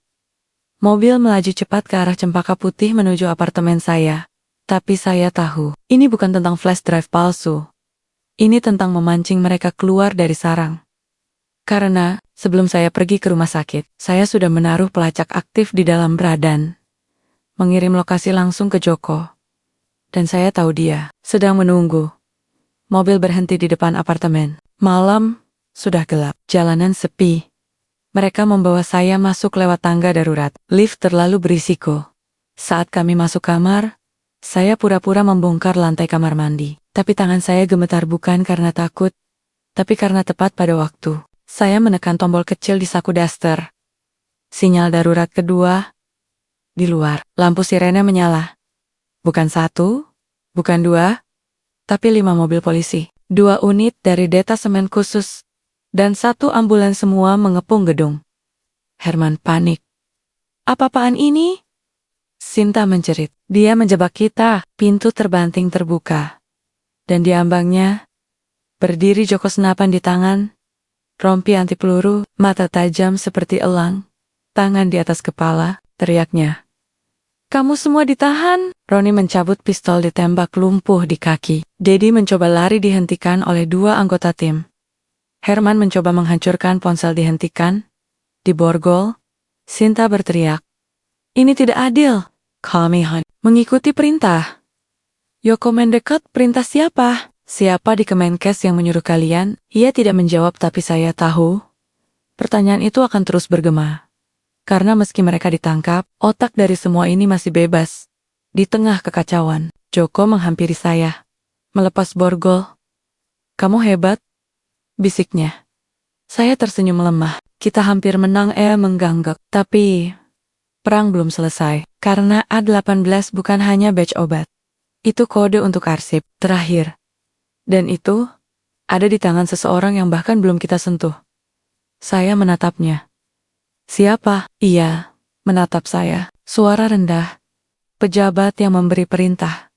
A: Mobil melaju cepat ke arah Cempaka Putih menuju apartemen saya. Tapi saya tahu, ini bukan tentang flash drive palsu. Ini tentang memancing mereka keluar dari sarang. Karena, sebelum saya pergi ke rumah sakit, saya sudah menaruh pelacak aktif di dalam Bradan. Mengirim lokasi langsung ke Joko. Dan saya tahu dia sedang menunggu. Mobil berhenti di depan apartemen. Malam, sudah gelap. Jalanan sepi. Mereka membawa saya masuk lewat tangga darurat. Lift terlalu berisiko. Saat kami masuk kamar, saya pura-pura membongkar lantai kamar mandi. Tapi tangan saya gemetar bukan karena takut, tapi karena tepat pada waktu. Saya menekan tombol kecil di saku daster. Sinyal darurat kedua. Di luar, lampu sirene menyala. Bukan satu, bukan dua, tapi 5 mobil polisi. 2 unit dari detasemen khusus. Dan 1 ambulans semua mengepung gedung. Herman panik. Apa-apaan ini? Sinta menjerit. Dia menjebak kita. Pintu terbanting terbuka. Dan di ambangnya, berdiri Joko senapan di tangan, rompi anti peluru, mata tajam seperti elang, tangan di atas kepala, teriaknya. Kamu semua ditahan. Roni mencabut pistol ditembak lumpuh di kaki. Dedi mencoba lari dihentikan oleh dua anggota tim. Herman mencoba menghancurkan ponsel dihentikan. Diborgol. Sinta berteriak. Ini tidak adil. Kami mengikuti perintah. Yoko mendekat, perintah siapa? Siapa di Kemenkes yang menyuruh kalian? Ia tidak menjawab tapi saya tahu. Pertanyaan itu akan terus bergema. Karena meski mereka ditangkap, otak dari semua ini masih bebas. Di tengah kekacauan, Joko menghampiri saya. Melepas borgol. Kamu hebat, bisiknya. Saya tersenyum lemah. Kita hampir menang, mengganggak. Tapi, perang belum selesai. Karena A18 bukan hanya batch obat. Itu kode untuk arsip terakhir. Dan itu, ada di tangan seseorang yang bahkan belum kita sentuh. Saya menatapnya. Siapa? Ia menatap saya. Suara rendah. Pejabat yang memberi perintah.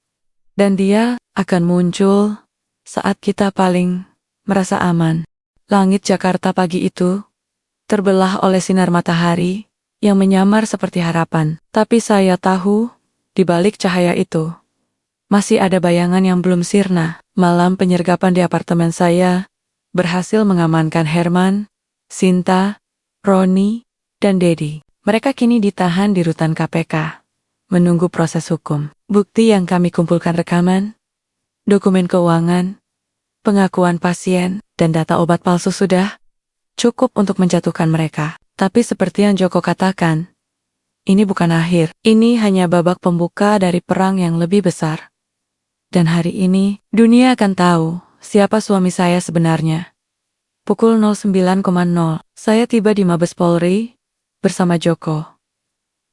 A: Dan dia akan muncul saat kita paling merasa aman. Langit Jakarta pagi itu terbelah oleh sinar matahari yang menyamar seperti harapan. Tapi saya tahu, di balik cahaya itu, masih ada bayangan yang belum sirna. Malam penyergapan di apartemen saya berhasil mengamankan Herman, Sinta, Roni, dan Dedi. Mereka kini ditahan di rutan KPK, menunggu proses hukum. Bukti yang kami kumpulkan rekaman, dokumen keuangan, pengakuan pasien, dan data obat palsu sudah cukup untuk menjatuhkan mereka. Tapi seperti yang Joko katakan, ini bukan akhir. Ini hanya babak pembuka dari perang yang lebih besar. Dan hari ini, dunia akan tahu siapa suami saya sebenarnya. Pukul 09.00, saya tiba di Mabes Polri bersama Joko.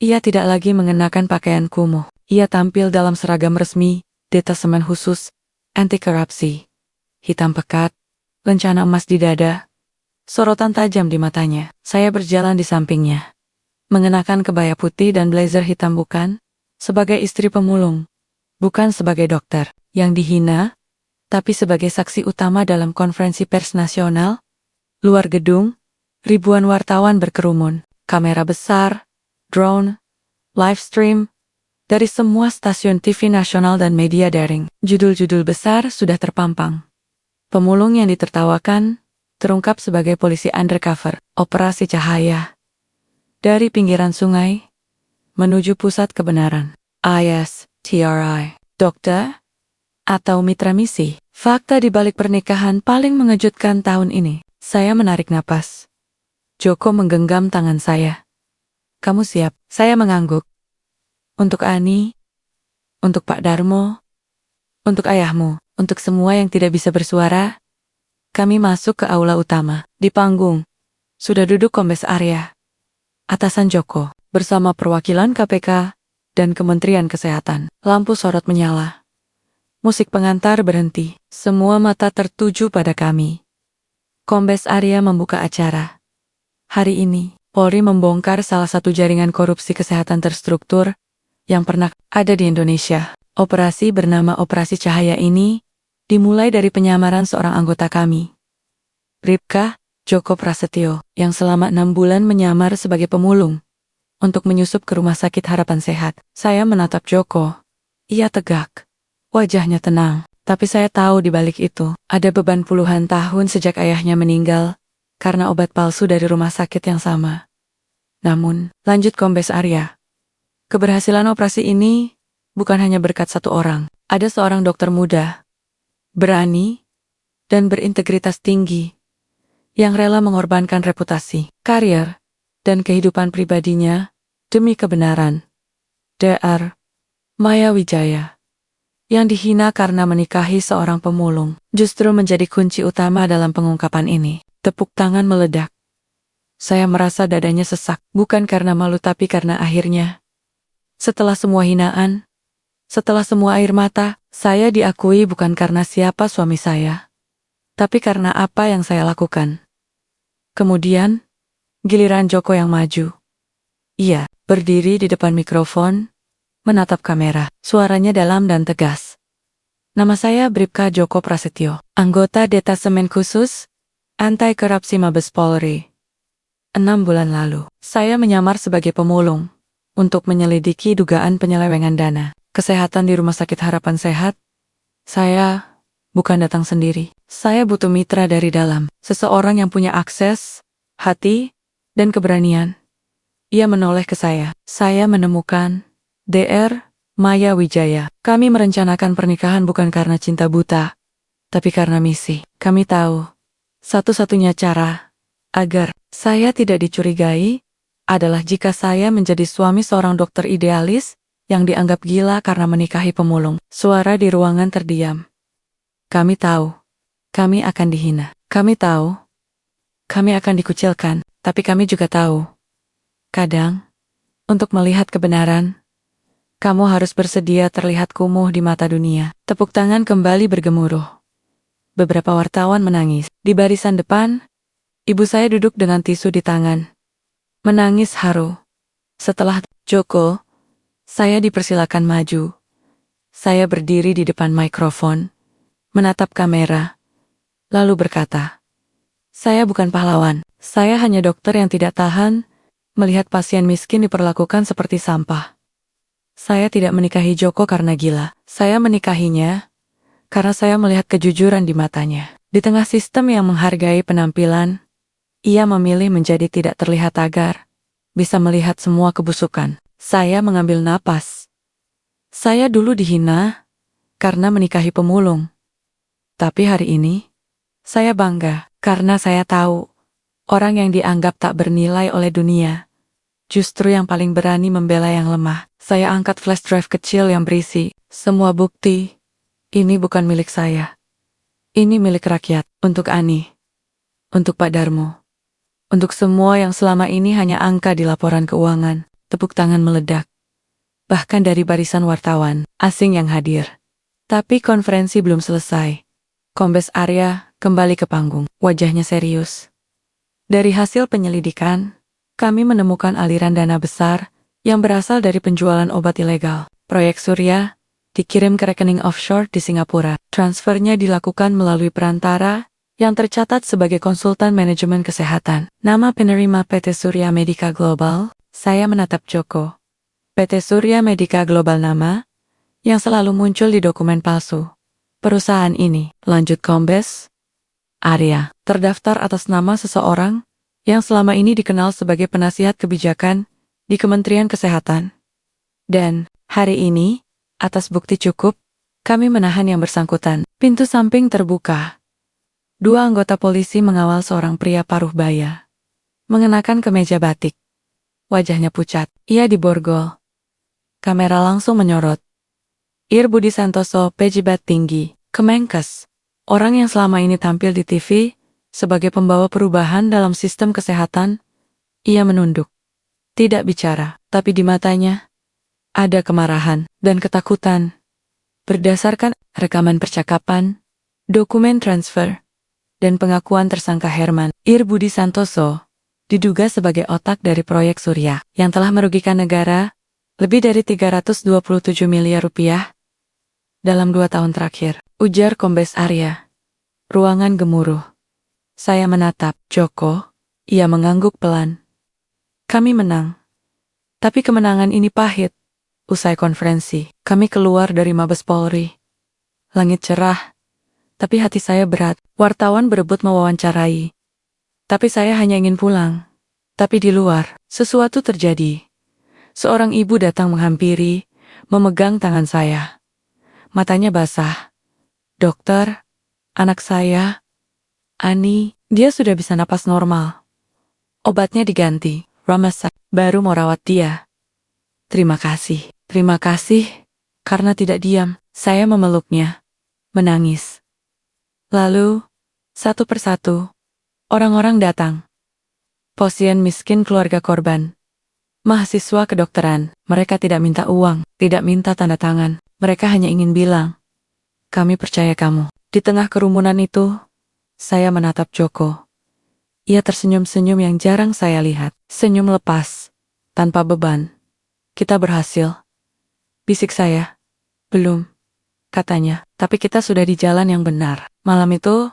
A: Ia tidak lagi mengenakan pakaian kumuh. Ia tampil dalam seragam resmi, detasemen khusus, anti korupsi. Hitam pekat, lencana emas di dada, sorotan tajam di matanya. Saya berjalan di sampingnya. Mengenakan kebaya putih dan blazer hitam bukan sebagai istri pemulung. Bukan sebagai dokter yang dihina, tapi sebagai saksi utama dalam konferensi pers nasional. Luar gedung, ribuan wartawan berkerumun, kamera besar, drone, live stream, dari semua stasiun TV nasional dan media daring. Judul-judul besar sudah terpampang. Pemulung yang ditertawakan, terungkap sebagai polisi undercover, operasi cahaya. Dari pinggiran sungai, menuju pusat kebenaran. ISTRI, dokter, atau mitra misi. Fakta di balik pernikahan paling mengejutkan tahun ini. Saya menarik napas. Joko menggenggam tangan saya. Kamu siap? Saya mengangguk. Untuk Ani, untuk Pak Darmo, untuk ayahmu, untuk semua yang tidak bisa bersuara. Kami masuk ke aula utama. Di panggung, sudah duduk Kombes Arya, atasan Joko, bersama perwakilan KPK dan Kementerian Kesehatan. Lampu sorot menyala. Musik pengantar berhenti. Semua mata tertuju pada kami. Kombes Arya membuka acara. Hari ini, Polri membongkar salah satu jaringan korupsi kesehatan terstruktur yang pernah ada di Indonesia. Operasi bernama Operasi Cahaya ini dimulai dari penyamaran seorang anggota kami, Bribka Joko Prasetyo, yang selama 6 bulan menyamar sebagai pemulung untuk menyusup ke Rumah Sakit Harapan Sehat. Saya menatap Joko. Ia tegak. Wajahnya tenang. Tapi saya tahu di balik itu ada beban puluhan tahun sejak ayahnya meninggal karena obat palsu dari rumah sakit yang sama. Namun, lanjut Kombes Arya, keberhasilan operasi ini bukan hanya berkat satu orang. Ada seorang dokter muda, berani, dan berintegritas tinggi, yang rela mengorbankan reputasi, karier, dan kehidupan pribadinya demi kebenaran. Dr. Maya Wijaya, yang dihina karena menikahi seorang pemulung, justru menjadi kunci utama dalam pengungkapan ini. Tepuk tangan meledak. Saya merasa dadanya sesak, bukan karena malu tapi karena akhirnya, setelah semua hinaan, setelah semua air mata, saya diakui bukan karena siapa suami saya, tapi karena apa yang saya lakukan. Kemudian, giliran Joko yang maju. Ia berdiri di depan mikrofon, menatap kamera. Suaranya dalam dan tegas. Nama saya Bribka Joko Prasetyo, anggota Detasemen Khusus Anti Korupsi Mabes Polri. 6 bulan lalu, saya menyamar sebagai pemulung untuk menyelidiki dugaan penyelewengan dana kesehatan di Rumah Sakit Harapan Sehat. Saya bukan datang sendiri. Saya butuh mitra dari dalam, seseorang yang punya akses, hati, dan keberanian. Ia menoleh ke saya. Saya menemukan Dr. Maya Wijaya. Kami merencanakan pernikahan bukan karena cinta buta, tapi karena misi. Kami tahu, satu-satunya cara agar saya tidak dicurigai adalah jika saya menjadi suami seorang dokter idealis yang dianggap gila karena menikahi pemulung. Suara di ruangan terdiam. Kami tahu, kami akan dihina. Kami tahu, kami akan dikucilkan. Tapi kami juga tahu, kadang, untuk melihat kebenaran, kamu harus bersedia terlihat kumuh di mata dunia. Tepuk tangan kembali bergemuruh. Beberapa wartawan menangis. Di barisan depan, ibu saya duduk dengan tisu di tangan. Menangis haru. Setelah Joko, saya dipersilakan maju. Saya berdiri di depan mikrofon, menatap kamera, lalu berkata, "Saya bukan pahlawan. Saya hanya dokter yang tidak tahan melihat pasien miskin diperlakukan seperti sampah. Saya tidak menikahi Joko karena gila. Saya menikahinya karena saya melihat kejujuran di matanya. Di tengah sistem yang menghargai penampilan, ia memilih menjadi tidak terlihat agar bisa melihat semua kebusukan." Saya mengambil napas. Saya dulu dihina karena menikahi pemulung. Tapi hari ini, saya bangga karena saya tahu orang yang dianggap tak bernilai oleh dunia justru yang paling berani membela yang lemah. Saya angkat flash drive kecil yang berisi semua bukti. Ini bukan milik saya. Ini milik rakyat. Untuk Ani. Untuk Pak Darmo. Untuk semua yang selama ini hanya angka di laporan keuangan. Tepuk tangan meledak. Bahkan dari barisan wartawan asing yang hadir. Tapi konferensi belum selesai. Kombes Arya kembali ke panggung. Wajahnya serius. Dari hasil penyelidikan, kami menemukan aliran dana besar yang berasal dari penjualan obat ilegal. Proyek Surya dikirim ke rekening offshore di Singapura. Transfernya dilakukan melalui perantara yang tercatat sebagai konsultan manajemen kesehatan. Nama penerima PT Surya Medica Global. Saya menatap Joko. PT Surya Medica Global, nama yang selalu muncul di dokumen palsu. Perusahaan ini, lanjut Kombes Arya, terdaftar atas nama seseorang yang selama ini dikenal sebagai penasihat kebijakan di Kementerian Kesehatan. Dan hari ini, atas bukti cukup, kami menahan yang bersangkutan. Pintu samping terbuka. Dua anggota polisi mengawal seorang pria paruh baya, mengenakan kemeja batik. Wajahnya pucat. Ia diborgol. Kamera langsung menyorot. Ir Budi Santoso, pejabat tinggi, Kemenkes. Orang yang selama ini tampil di TV sebagai pembawa perubahan dalam sistem kesehatan. Ia menunduk. Tidak bicara, tapi di matanya ada kemarahan dan ketakutan. Berdasarkan rekaman percakapan, dokumen transfer, dan pengakuan tersangka Herman, Ir Budi Santoso diduga sebagai otak dari proyek Surya yang telah merugikan negara lebih dari 327 miliar rupiah dalam 2 tahun terakhir, ujar Kombes Arya. Ruangan gemuruh. Saya menatap Joko. Ia mengangguk pelan. Kami menang. Tapi kemenangan ini pahit. Usai konferensi, kami keluar dari Mabes Polri. Langit cerah, tapi hati saya berat. Wartawan berebut mewawancarai. Tapi saya hanya ingin pulang. Tapi di luar, sesuatu terjadi. Seorang ibu datang menghampiri, memegang tangan saya. Matanya basah. Dokter, anak saya, Ani, dia sudah bisa napas normal. Obatnya diganti, Ramasa, baru mau rawat dia. Terima kasih, karena tidak diam, saya memeluknya, menangis. Lalu, satu persatu, orang-orang datang. Pasien miskin keluarga korban. Mahasiswa kedokteran, mereka tidak minta uang, tidak minta tanda tangan. Mereka hanya ingin bilang, kami percaya kamu. Di tengah kerumunan itu, saya menatap Joko. Ia tersenyum-senyum yang jarang saya lihat. Senyum lepas, tanpa beban. Kita berhasil. Bisik saya. Belum, katanya. Tapi kita sudah di jalan yang benar. Malam itu,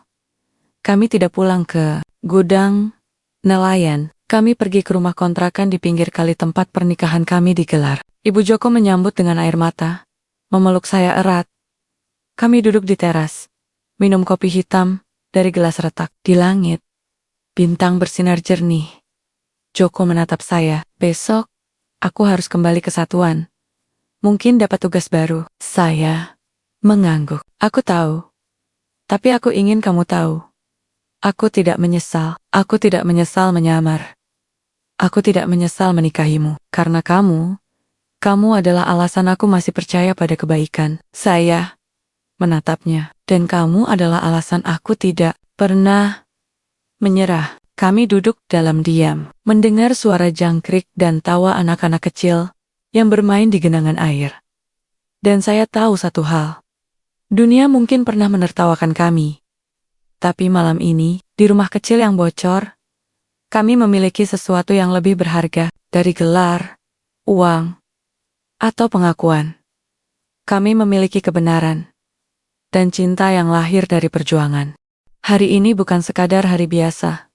A: kami tidak pulang ke gudang nelayan. Kami pergi ke rumah kontrakan di pinggir kali tempat pernikahan kami digelar. Ibu Joko menyambut dengan air mata, memeluk saya erat. Kami duduk di teras, minum kopi hitam dari gelas retak. Di langit, bintang bersinar jernih. Joko menatap saya. Besok, aku harus kembali ke satuan. Mungkin dapat tugas baru. Saya mengangguk. Aku tahu. Tapi aku ingin kamu tahu. Aku tidak menyesal. Aku tidak menyesal menyamar. Aku tidak menyesal menikahimu. Karena kamu adalah alasan aku masih percaya pada kebaikan. Saya menatapnya. Dan kamu adalah alasan aku tidak pernah menyerah. Kami duduk dalam diam, mendengar suara jangkrik dan tawa anak-anak kecil yang bermain di genangan air. Dan saya tahu satu hal. Dunia mungkin pernah menertawakan kami. Tapi malam ini, di rumah kecil yang bocor, kami memiliki sesuatu yang lebih berharga dari gelar, uang, atau pengakuan. Kami memiliki kebenaran dan cinta yang lahir dari perjuangan. Hari ini bukan sekadar hari biasa.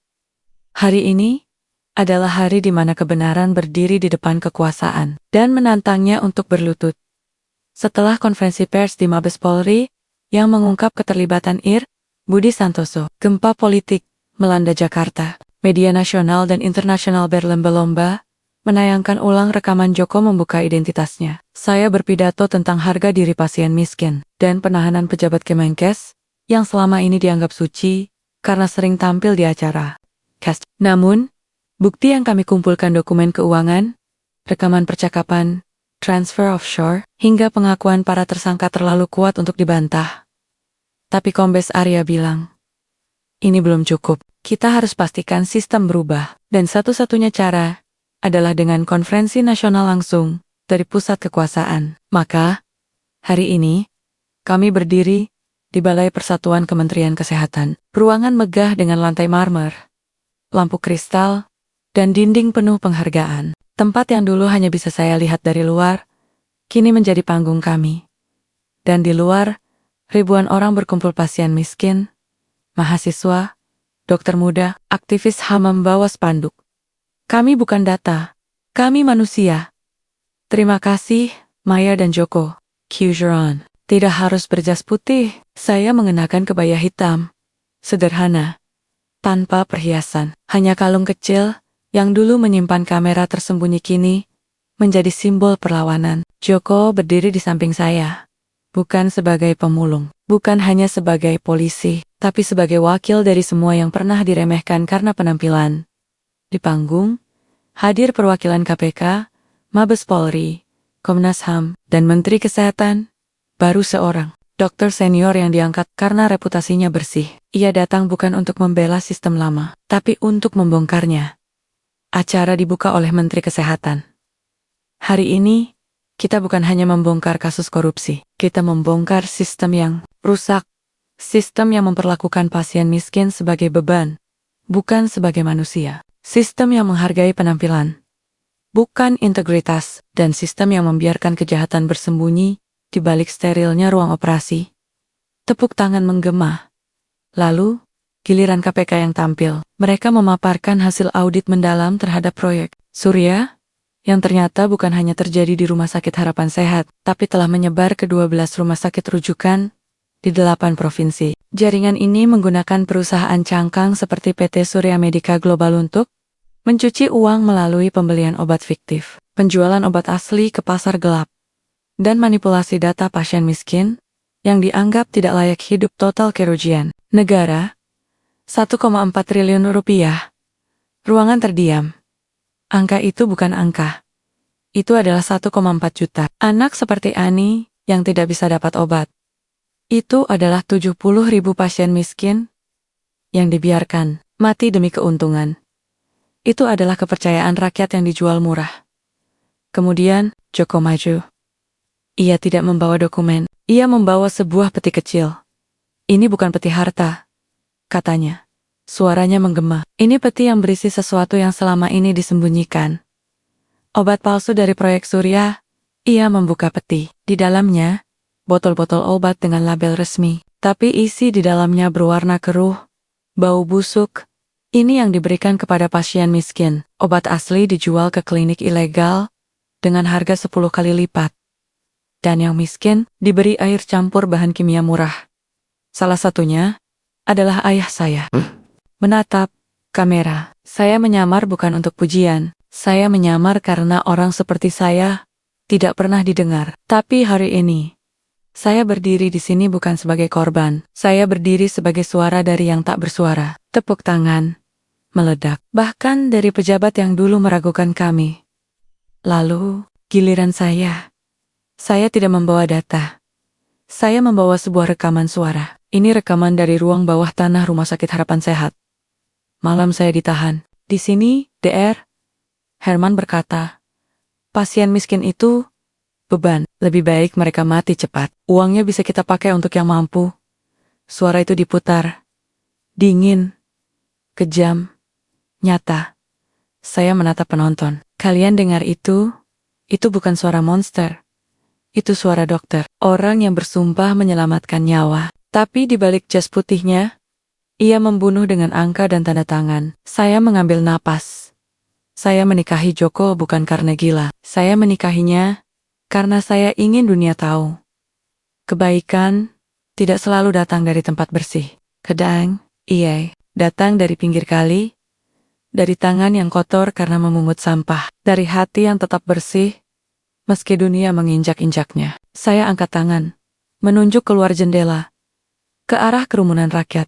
A: Hari ini adalah hari di mana kebenaran berdiri di depan kekuasaan dan menantangnya untuk berlutut. Setelah konferensi pers di Mabes Polri yang mengungkap keterlibatan Budi Santoso, gempa politik melanda Jakarta. Media nasional dan internasional berlomba-lomba menayangkan ulang rekaman Joko membuka identitasnya. Saya berpidato tentang harga diri pasien miskin dan penahanan pejabat Kemenkes yang selama ini dianggap suci karena sering tampil di acara cast. Namun, bukti yang kami kumpulkan dokumen keuangan, rekaman percakapan, transfer offshore, hingga pengakuan para tersangka terlalu kuat untuk dibantah. Tapi Kombes Arya bilang, ini belum cukup. Kita harus pastikan sistem berubah. Dan satu-satunya cara adalah dengan konferensi nasional langsung dari pusat kekuasaan. Maka, hari ini, kami berdiri di Balai Persatuan Kementerian Kesehatan. Ruangan megah dengan lantai marmer, lampu kristal, dan dinding penuh penghargaan. Tempat yang dulu hanya bisa saya lihat dari luar, kini menjadi panggung kami. Dan di luar, ribuan orang berkumpul pasien miskin, mahasiswa, dokter muda, aktivis HAM membawa spanduk. Kami bukan data, kami manusia. Terima kasih, Maya dan Joko. Cujuran. Tidak harus berjas putih, saya mengenakan kebaya hitam. Sederhana. Tanpa perhiasan, hanya kalung kecil yang dulu menyimpan kamera tersembunyi kini menjadi simbol perlawanan. Joko berdiri di samping saya. Bukan sebagai pemulung, bukan hanya sebagai polisi, tapi sebagai wakil dari semua yang pernah diremehkan karena penampilan. Di panggung, hadir perwakilan KPK, Mabes Polri, Komnas HAM, dan Menteri Kesehatan. Baru seorang dokter senior yang diangkat karena reputasinya bersih. Ia datang bukan untuk membela sistem lama, tapi untuk membongkarnya. Acara dibuka oleh Menteri Kesehatan. Hari ini, kita bukan hanya membongkar kasus korupsi, kita membongkar sistem yang rusak, sistem yang memperlakukan pasien miskin sebagai beban, bukan sebagai manusia, sistem yang menghargai penampilan, bukan integritas, dan sistem yang membiarkan kejahatan bersembunyi di balik sterilnya ruang operasi. Tepuk tangan menggema. Lalu, giliran KPK yang tampil, mereka memaparkan hasil audit mendalam terhadap proyek Surya, yang ternyata bukan hanya terjadi di Rumah Sakit Harapan Sehat, tapi telah menyebar ke 12 rumah sakit rujukan di 8 provinsi. Jaringan ini menggunakan perusahaan cangkang seperti PT Surya Medica Global untuk mencuci uang melalui pembelian obat fiktif, penjualan obat asli ke pasar gelap, dan manipulasi data pasien miskin yang dianggap tidak layak hidup. Total kerugian negara 1,4 triliun rupiah. Ruangan terdiam. Angka itu bukan angka. Itu adalah 1,4 juta anak seperti Ani yang tidak bisa dapat obat. Itu adalah 70.000 pasien miskin yang dibiarkan mati demi keuntungan. Itu adalah kepercayaan rakyat yang dijual murah. Kemudian, Joko maju. Ia tidak membawa dokumen, ia membawa sebuah peti kecil. Ini bukan peti harta, katanya. Suaranya menggema. Ini peti yang berisi sesuatu yang selama ini disembunyikan. Obat palsu dari proyek Surya. Ia membuka peti. Di dalamnya, botol-botol obat dengan label resmi. Tapi isi di dalamnya berwarna keruh, bau busuk, Ini yang diberikan kepada pasien miskin. Obat asli dijual ke klinik ilegal dengan harga 10 kali lipat. Dan yang miskin diberi air campur bahan kimia murah. Salah satunya adalah ayah saya. Menatap kamera. Saya menyamar bukan untuk pujian. Saya menyamar karena orang seperti saya tidak pernah didengar. Tapi hari ini, saya berdiri di sini bukan sebagai korban. Saya berdiri sebagai suara dari yang tak bersuara. Tepuk tangan meledak. Bahkan dari pejabat yang dulu meragukan kami. Lalu, giliran saya. Saya tidak membawa data. Saya membawa sebuah rekaman suara. Ini rekaman dari ruang bawah tanah Rumah Sakit Harapan Sehat. Malam saya ditahan. Di sini, Dr. Herman berkata, pasien miskin itu beban. Lebih baik mereka mati cepat. Uangnya bisa kita pakai untuk yang mampu. Suara itu diputar. Dingin. Kejam. Nyata. Saya menatap penonton. Kalian dengar itu? Itu bukan suara monster. Itu suara dokter. Orang yang bersumpah menyelamatkan nyawa. Tapi di balik jas putihnya, ia membunuh dengan angka dan tanda tangan. Saya mengambil napas. Saya menikahi Joko bukan karena gila. Saya menikahinya karena saya ingin dunia tahu. Kebaikan tidak selalu datang dari tempat bersih. Kadang, iya, datang dari pinggir kali, dari tangan yang kotor karena memungut sampah, dari hati yang tetap bersih, meski dunia menginjak-injaknya. Saya angkat tangan, menunjuk keluar jendela, ke arah kerumunan rakyat.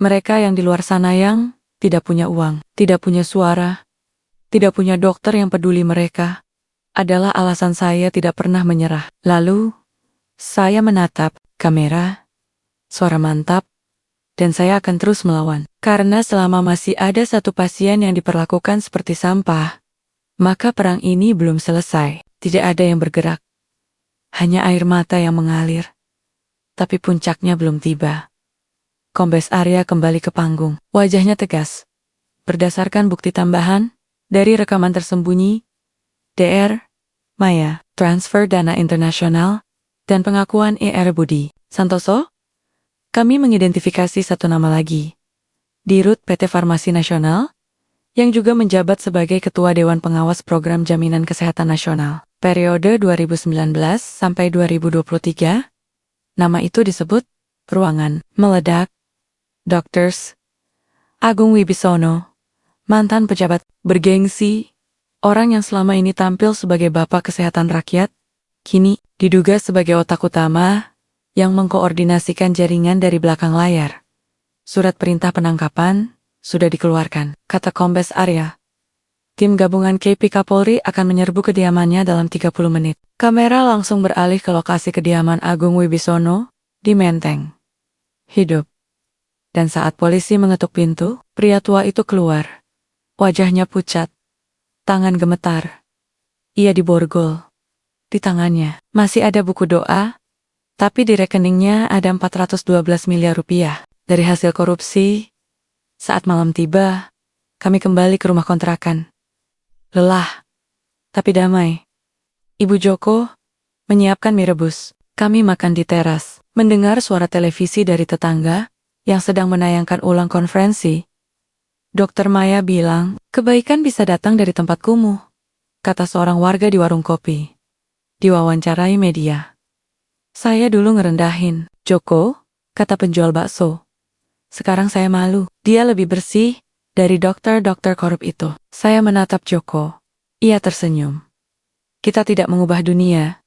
A: Mereka yang di luar sana yang tidak punya uang, tidak punya suara, tidak punya dokter yang peduli mereka, adalah alasan saya tidak pernah menyerah. Lalu, saya menatap kamera, suara mantap, dan saya akan terus melawan. Karena selama masih ada satu pasien yang diperlakukan seperti sampah, maka perang ini belum selesai. Tidak ada yang bergerak. Hanya air mata yang mengalir. Tapi puncaknya belum tiba. Kombes Arya kembali ke panggung. Wajahnya tegas. Berdasarkan bukti tambahan dari rekaman tersembunyi, Dr. Maya, transfer dana internasional, dan pengakuan Budi Santoso, kami mengidentifikasi satu nama lagi. Dirut PT Farmasi Nasional, yang juga menjabat sebagai Ketua Dewan Pengawas Program Jaminan Kesehatan Nasional. Periode 2019 sampai 2023, nama itu disebut ruangan meledak. Drs. Agung Wibisono, mantan pejabat bergengsi, orang yang selama ini tampil sebagai Bapak Kesehatan Rakyat, kini diduga sebagai otak utama yang mengkoordinasikan jaringan dari belakang layar. Surat perintah penangkapan sudah dikeluarkan, kata Kombes Arya. Tim gabungan KP Kapolri akan menyerbu kediamannya dalam 30 menit. Kamera langsung beralih ke lokasi kediaman Agung Wibisono di Menteng. Hidup. Dan saat polisi mengetuk pintu, pria tua itu keluar. Wajahnya pucat. Tangan gemetar. Ia diborgol. Di tangannya masih ada buku doa, tapi di rekeningnya ada 412 miliar rupiah. Dari hasil korupsi, saat malam tiba, kami kembali ke rumah kontrakan. Lelah, tapi damai. Ibu Joko menyiapkan mie rebus. Kami makan di teras, mendengar suara televisi dari tetangga yang sedang menayangkan ulang konferensi. Dokter Maya bilang, kebaikan bisa datang dari tempat kumuh, kata seorang warga di warung kopi. Diwawancarai media. Saya dulu ngerendahin. Joko, kata penjual bakso. Sekarang saya malu. Dia lebih bersih dari dokter-dokter korup itu. Saya menatap Joko. Ia tersenyum. Kita tidak mengubah dunia,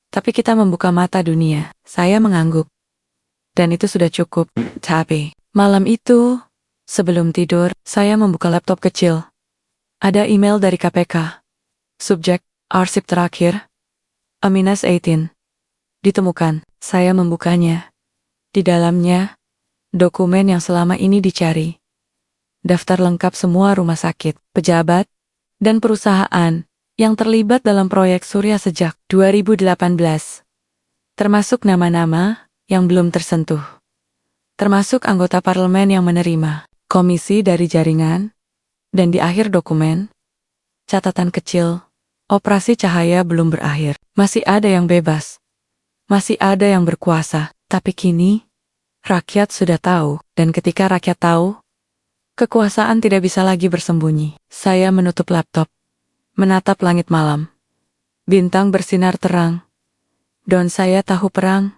A: tapi kita membuka mata dunia. Saya mengangguk. Dan itu sudah cukup. Tapi, malam itu, sebelum tidur, saya membuka laptop kecil. Ada email dari KPK. Subjek, arsip terakhir. Aminas 18. Ditemukan. Saya membukanya. Di dalamnya, dokumen yang selama ini dicari. Daftar lengkap semua rumah sakit, pejabat, dan perusahaan yang terlibat dalam proyek Surya sejak 2018. Termasuk nama-nama yang belum tersentuh. Termasuk anggota parlemen yang menerima komisi dari jaringan. Dan di akhir dokumen, catatan kecil, operasi cahaya belum berakhir. Masih ada yang bebas. Masih ada yang berkuasa. Tapi kini, rakyat sudah tahu. Dan ketika rakyat tahu, Kekuasaan tidak bisa lagi bersembunyi. Saya menutup laptop, menatap langit malam. Bintang bersinar terang. Dan saya tahu perang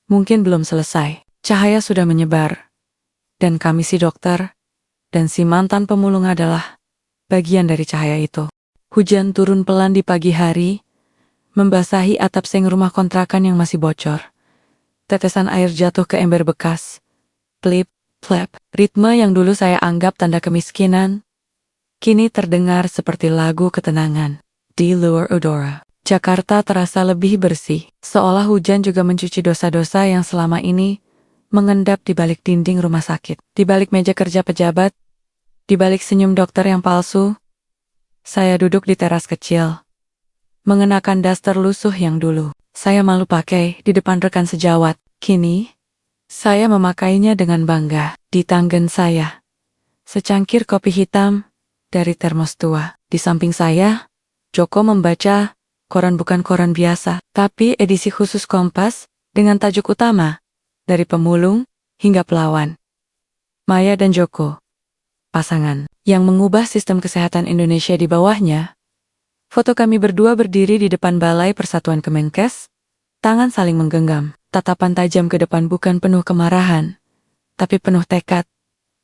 A: mungkin belum selesai. Cahaya sudah menyebar. Dan kami si dokter dan si mantan pemulung adalah bagian dari cahaya itu. Hujan turun pelan di pagi hari, membasahi atap seng rumah kontrakan yang masih bocor. Tetesan air jatuh ke ember bekas. Plip, plep, ritme yang dulu saya anggap tanda kemiskinan, kini terdengar seperti lagu ketenangan. Di luar udara, Jakarta terasa lebih bersih, seolah hujan juga mencuci dosa-dosa yang selama ini mengendap di balik dinding rumah sakit, di balik meja kerja pejabat, di balik senyum dokter yang palsu. Saya duduk di teras kecil, mengenakan daster lusuh yang dulu saya malu pakai di depan rekan sejawat. Kini, saya memakainya dengan bangga. Di tangan saya, secangkir kopi hitam dari termos tua. Di samping saya, Joko membaca koran, bukan koran biasa, tapi edisi khusus Kompas dengan tajuk utama, dari pemulung hingga pelawan. Maya dan Joko, pasangan yang mengubah sistem kesehatan Indonesia. Di bawahnya, foto kami berdua berdiri di depan Balai Persatuan Kemenkes, tangan saling menggenggam, tatapan tajam ke depan, bukan penuh kemarahan, tapi penuh tekad.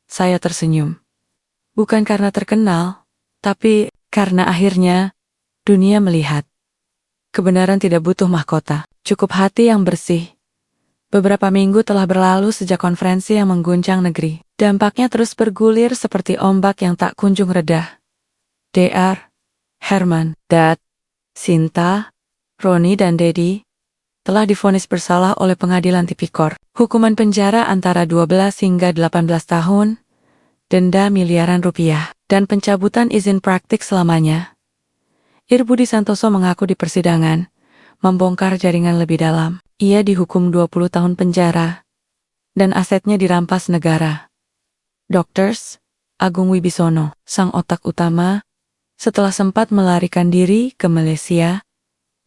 A: Saya tersenyum. Bukan karena terkenal, tapi karena akhirnya dunia melihat. Kebenaran tidak butuh mahkota, cukup hati yang bersih. Beberapa minggu telah berlalu sejak konferensi yang mengguncang negeri. Dampaknya terus bergulir seperti ombak yang tak kunjung reda. DR, Herman, Dad, Sinta, Roni dan Dedi telah divonis bersalah oleh pengadilan tipikor. Hukuman penjara antara 12 hingga 18 tahun, denda miliaran rupiah, dan pencabutan izin praktik selamanya. Irbudi Santoso mengaku di persidangan, membongkar jaringan lebih dalam. Ia dihukum 20 tahun penjara, dan asetnya dirampas negara. Dokters, Agung Wibisono, sang otak utama, setelah sempat melarikan diri ke Malaysia,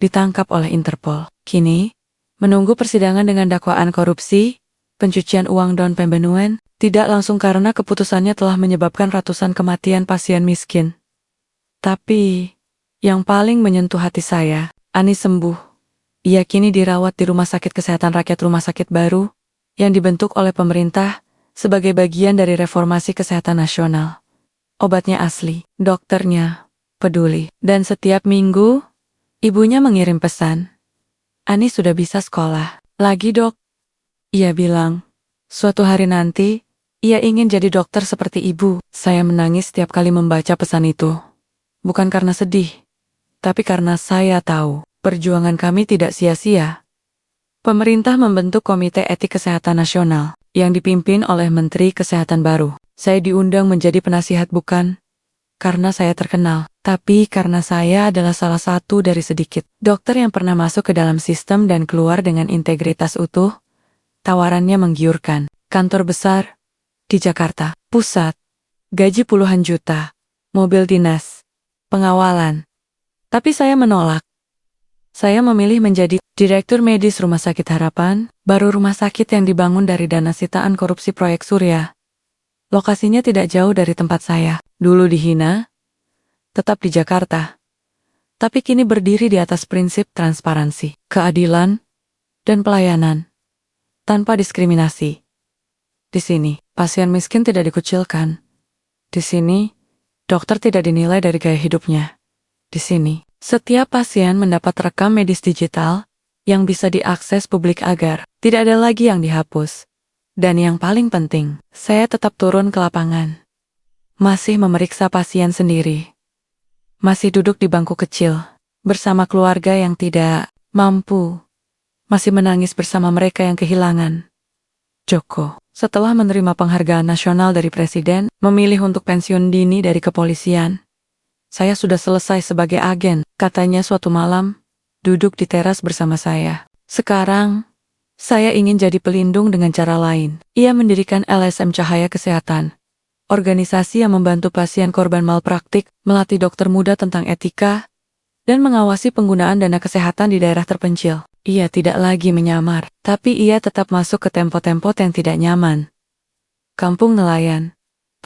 A: ditangkap oleh Interpol. Kini, menunggu persidangan dengan dakwaan korupsi, pencucian uang dan pembunuhan, tidak langsung karena keputusannya telah menyebabkan ratusan kematian pasien miskin. Tapi, yang paling menyentuh hati saya, Ani sembuh. Ia kini dirawat di Rumah Sakit Kesehatan Rakyat, rumah sakit baru yang dibentuk oleh pemerintah sebagai bagian dari reformasi kesehatan nasional. Obatnya asli, dokternya peduli, dan setiap minggu ibunya mengirim pesan. Ani sudah bisa sekolah lagi, Dok. Ia bilang, suatu hari nanti ia ingin jadi dokter seperti ibu. Saya menangis setiap kali membaca pesan itu. Bukan karena sedih, tapi karena saya tahu perjuangan kami tidak sia-sia. Pemerintah membentuk Komite Etik Kesehatan Nasional yang dipimpin oleh Menteri Kesehatan baru. Saya diundang menjadi penasihat bukan karena saya terkenal, tapi karena saya adalah salah satu dari sedikit dokter yang pernah masuk ke dalam sistem dan keluar dengan integritas utuh. Tawarannya menggiurkan. Kantor besar di Jakarta Pusat, gaji puluhan juta, mobil dinas, pengawalan. Tapi saya menolak. Saya memilih menjadi Direktur Medis Rumah Sakit Harapan, baru rumah sakit yang dibangun dari dana sitaan korupsi proyek Surya. Lokasinya tidak jauh dari tempat saya. Dulu dihina, tetap di Jakarta. Tapi kini berdiri di atas prinsip transparansi, keadilan, dan pelayanan. Tanpa diskriminasi. Di sini, pasien miskin tidak dikucilkan. Di sini, dokter tidak dinilai dari gaya hidupnya. Di sini, setiap pasien mendapat rekam medis digital yang bisa diakses publik agar tidak ada lagi yang dihapus. Dan yang paling penting, saya tetap turun ke lapangan. Masih memeriksa pasien sendiri. Masih duduk di bangku kecil, bersama keluarga yang tidak mampu. Masih menangis bersama mereka yang kehilangan. Joko, setelah menerima penghargaan nasional dari Presiden, memilih untuk pensiun dini dari kepolisian. Saya sudah selesai sebagai agen, katanya suatu malam, duduk di teras bersama saya. Sekarang, saya ingin jadi pelindung dengan cara lain. Ia mendirikan LSM Cahaya Kesehatan, organisasi yang membantu pasien korban malpraktik, melatih dokter muda tentang etika, dan mengawasi penggunaan dana kesehatan di daerah terpencil. Ia tidak lagi menyamar, tapi ia tetap masuk ke tempo-tempo yang tidak nyaman. Kampung nelayan,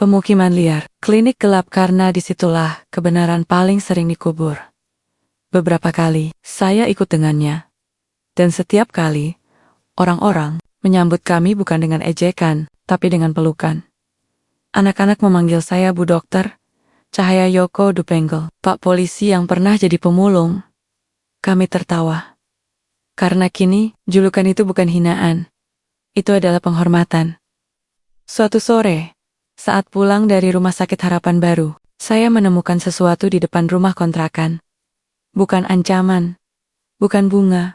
A: pemukiman liar, klinik gelap karena disitulah kebenaran paling sering dikubur. Beberapa kali, saya ikut dengannya. Dan setiap kali, orang-orang menyambut kami bukan dengan ejekan, tapi dengan pelukan. Anak-anak memanggil saya Bu Dokter, Cahaya Yoko Dupenggel, Pak Polisi yang pernah jadi pemulung. Kami tertawa. Karena kini, julukan itu bukan hinaan. Itu adalah penghormatan. Suatu sore, saat pulang dari Rumah Sakit Harapan Baru, saya menemukan sesuatu di depan rumah kontrakan. Bukan ancaman, bukan bunga,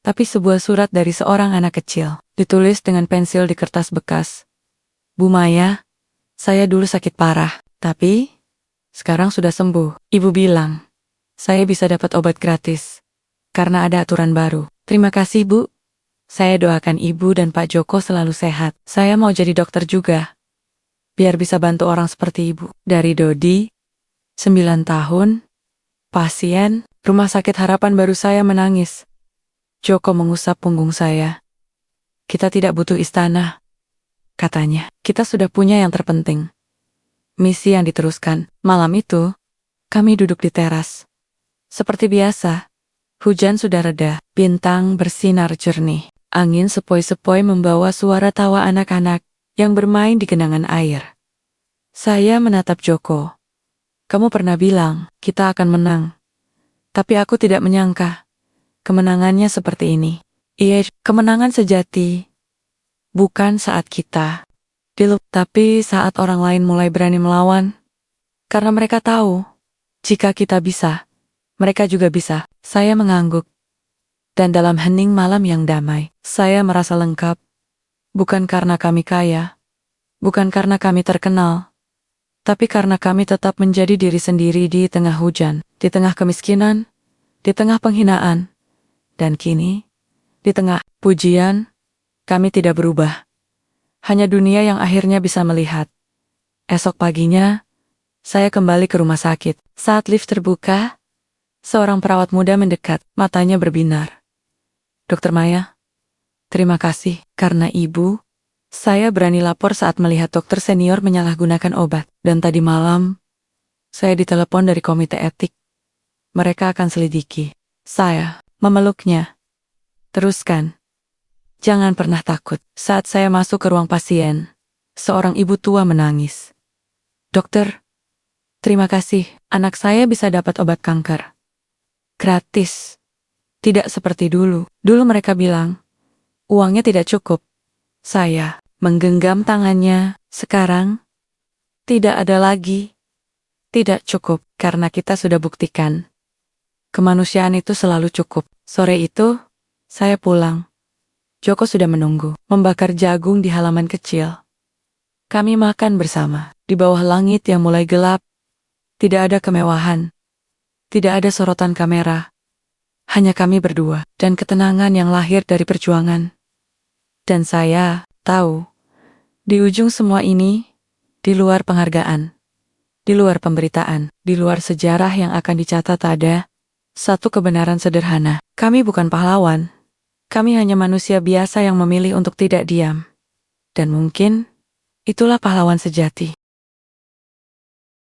A: tapi sebuah surat dari seorang anak kecil, ditulis dengan pensil di kertas bekas. Bu Maya, saya dulu sakit parah, tapi sekarang sudah sembuh. Ibu bilang, saya bisa dapat obat gratis, karena ada aturan baru. Terima kasih, Bu. Saya doakan Ibu dan Pak Joko selalu sehat. Saya mau jadi dokter juga, biar bisa bantu orang seperti Ibu. Dari Dodi, 9 tahun, pasien, Rumah Sakit Harapan Baru. Saya menangis. Joko mengusap punggung saya. Kita tidak butuh istana, katanya. Kita sudah punya yang terpenting. Misi yang diteruskan. Malam itu, kami duduk di teras. Seperti biasa, hujan sudah reda, bintang bersinar jernih. Angin sepoi-sepoi membawa suara tawa anak-anak yang bermain di genangan air. Saya menatap Joko. Kamu pernah bilang, kita akan menang. Tapi aku tidak menyangka, kemenangannya seperti ini. Iya, kemenangan sejati. Bukan saat kita tapi saat orang lain mulai berani melawan. Karena mereka tahu, jika kita bisa, mereka juga bisa. Saya mengangguk. Dan dalam hening malam yang damai, saya merasa lengkap. Bukan karena kami kaya, bukan karena kami terkenal, tapi karena kami tetap menjadi diri sendiri di tengah hujan, di tengah kemiskinan, di tengah penghinaan. Dan kini, di tengah pujian, kami tidak berubah. Hanya dunia yang akhirnya bisa melihat. Esok paginya, saya kembali ke rumah sakit. Saat lift terbuka, seorang perawat muda mendekat, matanya berbinar. Dokter Maya, terima kasih, karena Ibu, saya berani lapor saat melihat dokter senior menyalahgunakan obat. Dan tadi malam, saya ditelepon dari komite etik. Mereka akan selidiki. Saya memeluknya. Teruskan. Jangan pernah takut. Saat saya masuk ke ruang pasien, seorang ibu tua menangis. Dokter, terima kasih, anak saya bisa dapat obat kanker. Gratis. Tidak seperti dulu. Dulu mereka bilang, uangnya tidak cukup. Saya menggenggam tangannya. Sekarang, tidak ada lagi. Tidak cukup, karena kita sudah buktikan. Kemanusiaan itu selalu cukup. Sore itu, saya pulang. Joko sudah menunggu, membakar jagung di halaman kecil. Kami makan bersama, di bawah langit yang mulai gelap. Tidak ada kemewahan. Tidak ada sorotan kamera. Hanya kami berdua, dan ketenangan yang lahir dari perjuangan. Dan saya tahu, di ujung semua ini, di luar penghargaan, di luar pemberitaan, di luar sejarah yang akan dicatat ada satu kebenaran sederhana. Kami bukan pahlawan. Kami hanya manusia biasa yang memilih untuk tidak diam. Dan mungkin, itulah pahlawan sejati.